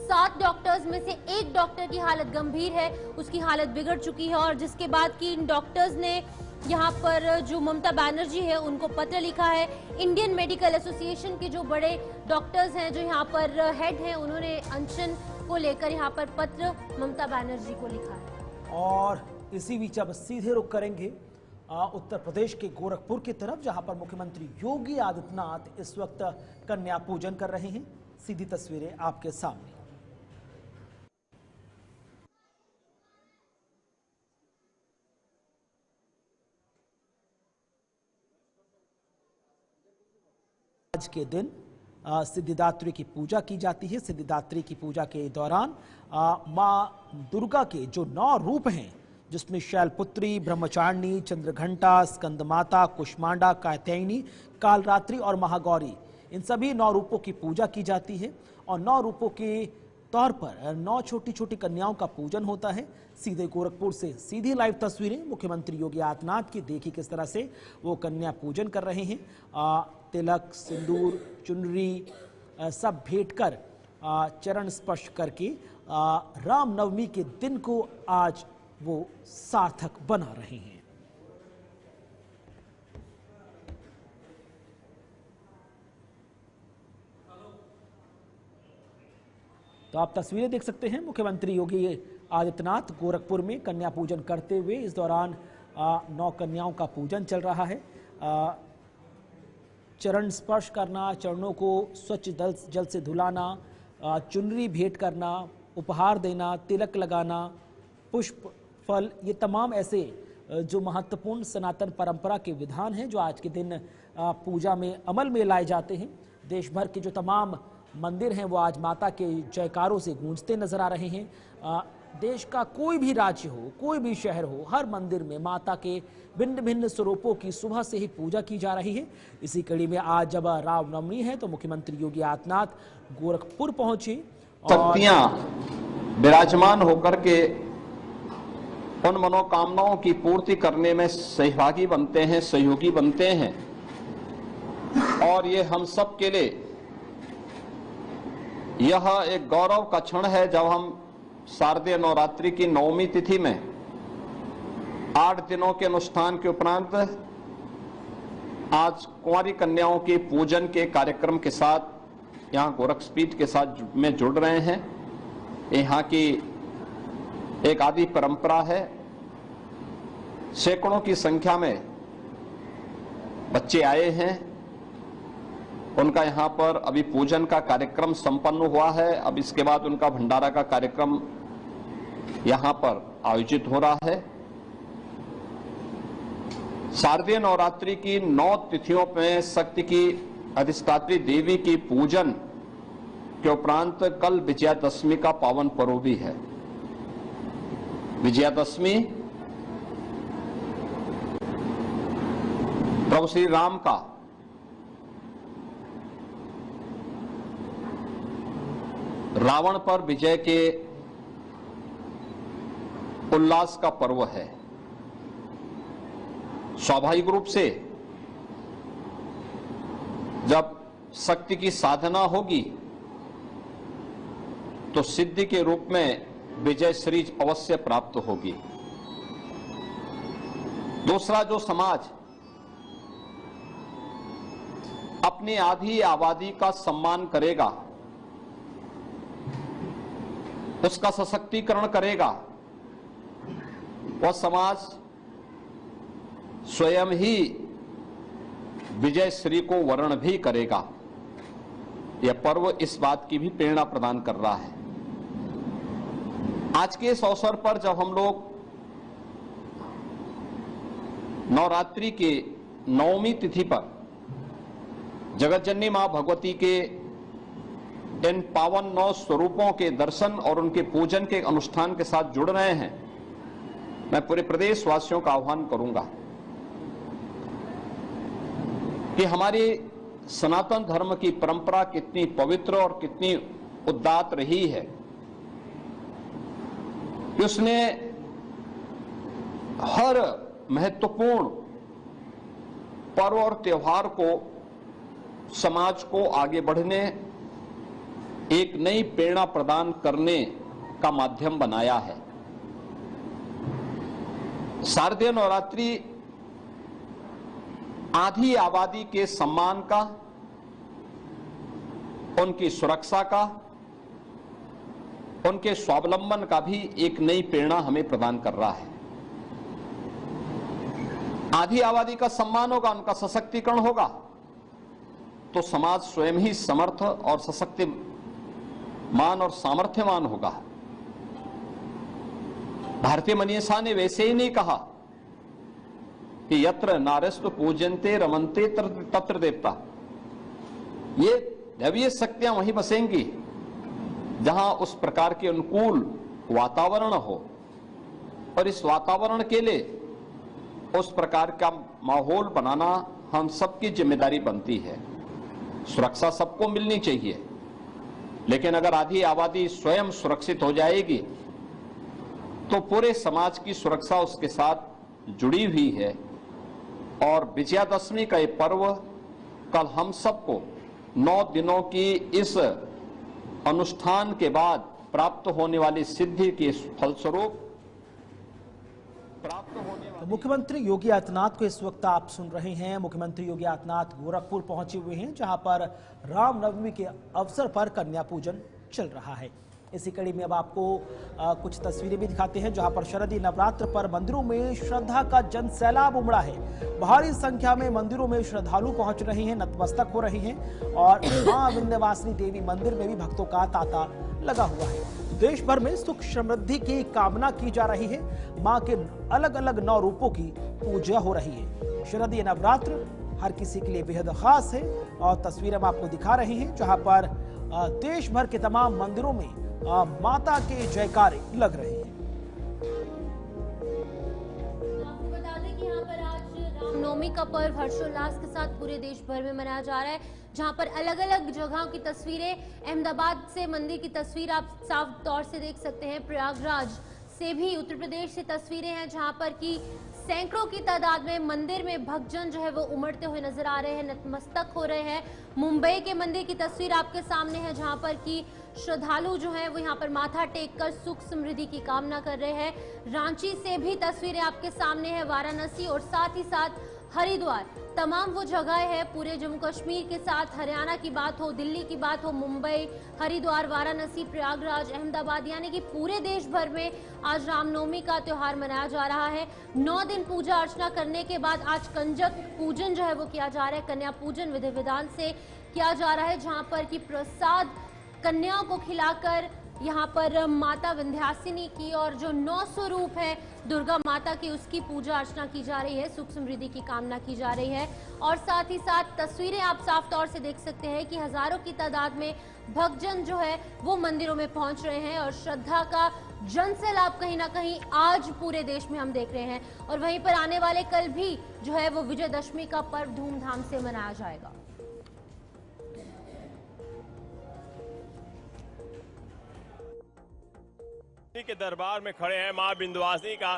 7 डॉक्टर्स में से एक डॉक्टर की हालत गंभीर है, उसकी हालत बिगड़ चुकी है। और जिसके बाद की इन डॉक्टर्स ने यहाँ पर जो ममता बनर्जी है उनको पत्र लिखा है। इंडियन मेडिकल एसोसिएशन के जो बड़े डॉक्टर्स हैं, जो यहाँ पर हेड हैं, उन्होंने अनशन को लेकर यहाँ पर पत्र ममता बनर्जी को लिखा है। और इसी बीच अब सीधे रुख करेंगे उत्तर प्रदेश के गोरखपुर की तरफ, जहां पर मुख्यमंत्री योगी आदित्यनाथ इस वक्त कन्या पूजन कर रहे हैं। सीधी तस्वीरें आपके सामने। आज के दिन सिद्धिदात्री की पूजा की जाती है। सिद्धिदात्री की पूजा के दौरान मां दुर्गा के जो 9 रूप हैं, जिसमें शैलपुत्री, ब्रह्मचारिणी, चंद्रघंटा, स्कंदमाता, कुष्मांडा, कात्यायनी, कालरात्रि और महागौरी, इन सभी 9 रूपों की पूजा की जाती है। और 9 रूपों के तौर पर 9 छोटी छोटी कन्याओं का पूजन होता है। सीधे गोरखपुर से सीधी लाइव तस्वीरें मुख्यमंत्री योगी आदित्यनाथ की, देखिए किस तरह से वो कन्या पूजन कर रहे हैं। तिलक, सिंदूर, चुनरी सब भेंट कर चरण स्पर्श करके रामनवमी के दिन को आज वो सार्थक बना रहे हैं। तो आप तस्वीरें देख सकते हैं, मुख्यमंत्री योगी आदित्यनाथ गोरखपुर में कन्या पूजन करते हुए। इस दौरान 9 कन्याओं का पूजन चल रहा है। चरण स्पर्श करना, चरणों को स्वच्छ जल से धुलाना, चुनरी भेंट करना, उपहार देना, तिलक लगाना, पुष्प, फल, ये तमाम ऐसे जो महत्वपूर्ण सनातन परंपरा के विधान हैं जो आज के दिन पूजा में अमल में लाए जाते हैं। देश भर के जो तमाम मंदिर हैं वो आज माता के जयकारों से गूंजते नजर आ रहे हैं। देश का कोई भी राज्य हो, कोई भी शहर हो, हर मंदिर में माता के भिन्न भिन्न स्वरूपों की सुबह से ही पूजा की जा रही है। इसी कड़ी में आज जब रामनवमी है तो मुख्यमंत्री योगी आदित्यनाथ गोरखपुर पहुंचे और विराजमान होकर के उन मनोकामनाओं की पूर्ति करने में सहभागी बनते हैं, सहयोगी बनते हैं। और ये हम सब के लिए यह एक गौरव का क्षण है जब हम शारदीय नवरात्रि की 9वीं तिथि में 8 दिनों के अनुष्ठान के उपरांत आज कुंवारी कन्याओं के पूजन के कार्यक्रम के साथ यहाँ गोरक्षपीठ के साथ में जुड़ रहे हैं। यहाँ की एक आदि परंपरा है। सैकड़ों की संख्या में बच्चे आए हैं। उनका यहाँ पर अभी पूजन का कार्यक्रम संपन्न हुआ है। अब इसके बाद उनका भंडारा का कार्यक्रम यहाँ पर आयोजित हो रहा है। शारदीय नवरात्रि की 9 तिथियों में शक्ति की अधिष्ठात्री देवी की पूजन के उपरांत कल विजयादशमी का पावन पर्व भी है। विजयादशमी प्रभु श्री राम का रावण पर विजय के उल्लास का पर्व है। स्वाभाविक रूप से जब शक्ति की साधना होगी तो सिद्धि के रूप में विजय श्री अवश्य प्राप्त होगी। दूसरा, जो समाज अपनी आधी आबादी का सम्मान करेगा, उसका सशक्तिकरण करेगा, वह समाज स्वयं ही विजय श्री को वर्ण भी करेगा। यह पर्व इस बात की भी प्रेरणा प्रदान कर रहा है। आज के इस अवसर पर जब हम लोग नवरात्रि के 9वीं तिथि पर जगत जननी मां भगवती के इन पावन 9 स्वरूपों के दर्शन और उनके पूजन के अनुष्ठान के साथ जुड़ रहे हैं, मैं पूरे प्रदेश वासियों का आह्वान करूंगा कि हमारी सनातन धर्म की परंपरा कितनी पवित्र और कितनी उदात्त रही है कि उसने हर महत्वपूर्ण पर्व और त्योहार को समाज को आगे बढ़ने, एक नई प्रेरणा प्रदान करने का माध्यम बनाया है। शारदीय नवरात्रि आधी आबादी के सम्मान का, उनकी सुरक्षा का, उनके स्वावलंबन का भी एक नई प्रेरणा हमें प्रदान कर रहा है। आधी आबादी का सम्मान होगा, उनका सशक्तिकरण होगा, तो समाज स्वयं ही समर्थ और सशक्तिमान और सामर्थ्यमान होगा। भारतीय मनीषा ने वैसे ही नहीं कहा कि यत्र नारस्तु पूजन्ते रमन्ते तत्र देवता। ये दैवीय शक्तियां वहीं बसेंगी जहां उस प्रकार के अनुकूल वातावरण हो, और इस वातावरण के लिए उस प्रकार का माहौल बनाना हम सबकी जिम्मेदारी बनती है। सुरक्षा सबको मिलनी चाहिए, लेकिन अगर आधी आबादी स्वयं सुरक्षित हो जाएगी तो पूरे समाज की सुरक्षा उसके साथ जुड़ी हुई है। और विजयादशमी का ये पर्व कल हम सबको 9 दिनों की इस अनुष्ठान के बाद प्राप्त होने वाली सिद्धि के फलस्वरूप प्राप्त होने वाली। मुख्यमंत्री योगी आदित्यनाथ को इस वक्त आप सुन रहे हैं। मुख्यमंत्री योगी आदित्यनाथ गोरखपुर पहुंचे हुए हैं, जहां पर रामनवमी के अवसर पर कन्या पूजन चल रहा है। इसी कड़ी में अब आपको कुछ तस्वीरें भी दिखाते हैं, जहां पर शरदीय नवरात्र पर मंदिरों में श्रद्धा का जनसैलाब उमड़ा है। भारी संख्या में मंदिरों में श्रद्धालु पहुंच रहे हैं, नतमस्तक हो रहे हैं, और मां विंध्यवासिनी देवी मंदिर में भी भक्तों का तांता लगा हुआ है। देश भर में सुख समृद्धि की कामना की जा रही है। मां के अलग अलग 9 रूपों की पूजा हो रही है। शरदीय नवरात्र हर किसी के लिए बेहद खास है, और तस्वीरें हम आपको दिखा रहे हैं, जहां पर देश भर के तमाम मंदिरों में माता के जयकारे लग रहे हैं। आपको बता दें कि यहाँ पर आज रामनवमी रामनवमी का पर्व हर्षोल्लास के साथ पूरे देश भर में मनाया जा रहा है, जहां पर अलग अलग जगहों की तस्वीरें, अहमदाबाद से मंदिर की तस्वीर आप साफ तौर से देख सकते हैं, प्रयागराज से भी उत्तर प्रदेश से तस्वीरें हैं जहां पर कि सैकड़ों की तादाद में मंदिर में भक्तजन जो है वो उमड़ते हुए नजर आ रहे हैं, नतमस्तक हो रहे हैं। मुंबई के मंदिर की तस्वीर आपके सामने है जहां पर कि श्रद्धालु जो हैं वो यहाँ पर माथा टेक कर सुख समृद्धि की कामना कर रहे हैं। रांची से भी तस्वीरें आपके सामने है, वाराणसी और साथ ही साथ हरिद्वार, तमाम वो जगह है पूरे जम्मू कश्मीर के साथ, हरियाणा की बात हो, दिल्ली की बात हो, मुंबई, हरिद्वार, वाराणसी, प्रयागराज, अहमदाबाद, यानी कि पूरे देश भर में आज रामनवमी का त्योहार मनाया जा रहा है। 9 दिन पूजा अर्चना करने के बाद आज कंजक पूजन जो है वो किया जा रहा है, कन्या पूजन विधि विधान से किया जा रहा है, जहाँ पर कि प्रसाद कन्याओं को खिलाकर यहाँ पर माता विंध्यासिनी की और जो 9 स्वरूप है दुर्गा माता की उसकी पूजा अर्चना की जा रही है, सुख समृद्धि की कामना की जा रही है। और साथ ही साथ तस्वीरें आप साफ तौर से देख सकते हैं कि हजारों की तादाद में भक्तजन जो है वो मंदिरों में पहुंच रहे हैं और श्रद्धा का जनसैलाब कहीं ना कहीं आज पूरे देश में हम देख रहे हैं। और वहीं पर आने वाले कल भी जो है वो विजयदशमी का पर्व धूमधाम से मनाया जाएगा। के दरबार में खड़े हैं, मां विंध्यवासिनी का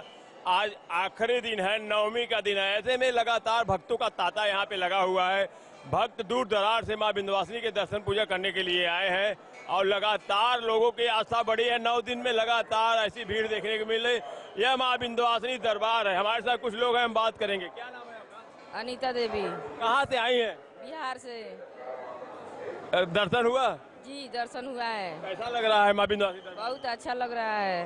आज आखिरी दिन है, नवमी का दिन है। ऐसे में लगातार भक्तों का तांता यहाँ पे लगा हुआ है। भक्त दूर दरार से मां विंध्यवासिनी के दर्शन पूजा करने के लिए आए हैं और लगातार लोगों की आस्था बढ़ी है। 9 दिन में लगातार ऐसी भीड़ देखने को मिले। यह मां विंध्यवासिनी दरबार है। हमारे साथ कुछ लोग हैं, हम बात करेंगे। क्या नाम है आपका? अनीता देवी। कहाँ से आई है? बिहार से। दर्शन हुआ? जी दर्शन हुआ है। कैसा लग रहा है मां विंध्यवासिनी? बहुत अच्छा लग रहा है।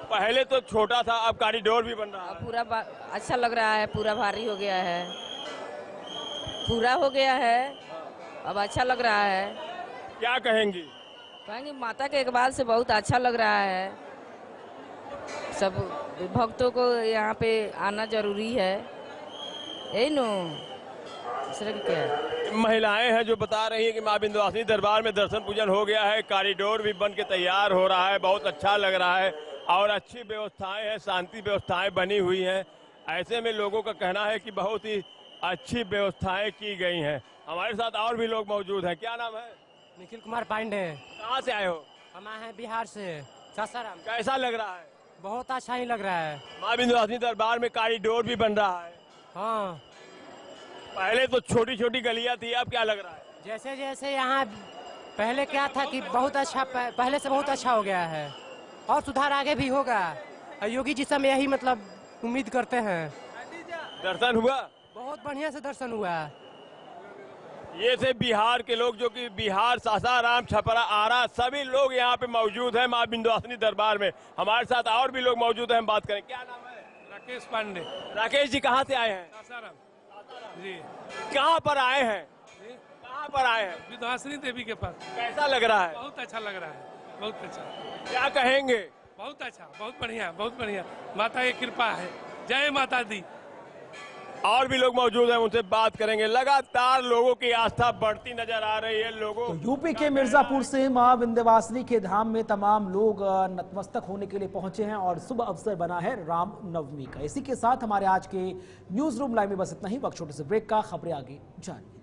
पहले तो छोटा था, अब कॉरिडोर भी बन रहा है। पूरा अच्छा लग रहा है, पूरा भारी हो गया है, पूरा हो गया है, अब अच्छा लग रहा है। क्या कहेंगी? कहेंगे माता के इकबाल से बहुत अच्छा लग रहा है। सब भक्तों को यहाँ पे आना जरूरी है, यही नो क्या। महिलाएं हैं जो बता रही हैं कि मां विंध्यवासिनी दरबार में दर्शन पूजन हो गया है, कॉरिडोर भी बन के तैयार हो रहा है, बहुत अच्छा लग रहा है और अच्छी व्यवस्थाएं हैं, शांति व्यवस्थाएं बनी हुई हैं। ऐसे में लोगों का कहना है कि बहुत ही अच्छी व्यवस्थाएं की गई हैं। हमारे साथ और भी लोग मौजूद हैं। क्या नाम है? निखिल कुमार पांडे। कहाँ से आए हो? हम आए हैं बिहार से, सासाराम। कैसा लग रहा है? बहुत अच्छा ही लग रहा है। मां विंध्यवासिनी दरबार में कॉरिडोर भी बन रहा है। हाँ, पहले तो छोटी छोटी गलियां थी, अब क्या लग रहा है? जैसे जैसे यहाँ पहले क्या था कि बहुत अच्छा, पहले से बहुत अच्छा हो गया है और सुधार आगे भी होगा। योगी जी से हम यही मतलब उम्मीद करते हैं। दर्शन हुआ? बहुत बढ़िया से दर्शन हुआ। ये थे बिहार के लोग जो कि बिहार, सासाराम, छपरा, आरा सभी लोग यहाँ पे मौजूद हैं मां विंध्यवासिनी दरबार में। हमारे साथ और भी लोग मौजूद हैं, हम बात करें। क्या नाम है? राकेश पांडे। राकेश जी कहाँ से आए हैं? सासाराम जी। कहाँ पर आए हैं? कहाँ पर आए हैं? विंध्यवासिनी देवी के पास। कैसा लग रहा है? बहुत अच्छा लग रहा है, बहुत अच्छा। क्या कहेंगे? बहुत अच्छा, बहुत बढ़िया, बहुत बढ़िया। माता की कृपा है, जय माता दी। और भी लोग मौजूद हैं, उनसे बात करेंगे। लगातार लोगों की आस्था बढ़ती नजर आ रही है। लोगों तो यूपी के मिर्जापुर से मां विंध्यवासिनी के धाम में तमाम लोग नतमस्तक होने के लिए पहुंचे हैं और शुभ अवसर बना है रामनवमी का। इसी के साथ हमारे आज के न्यूज रूम लाइव में बस इतना ही। वक्त छोटे से ब्रेक का, खबरें आगे जानिए।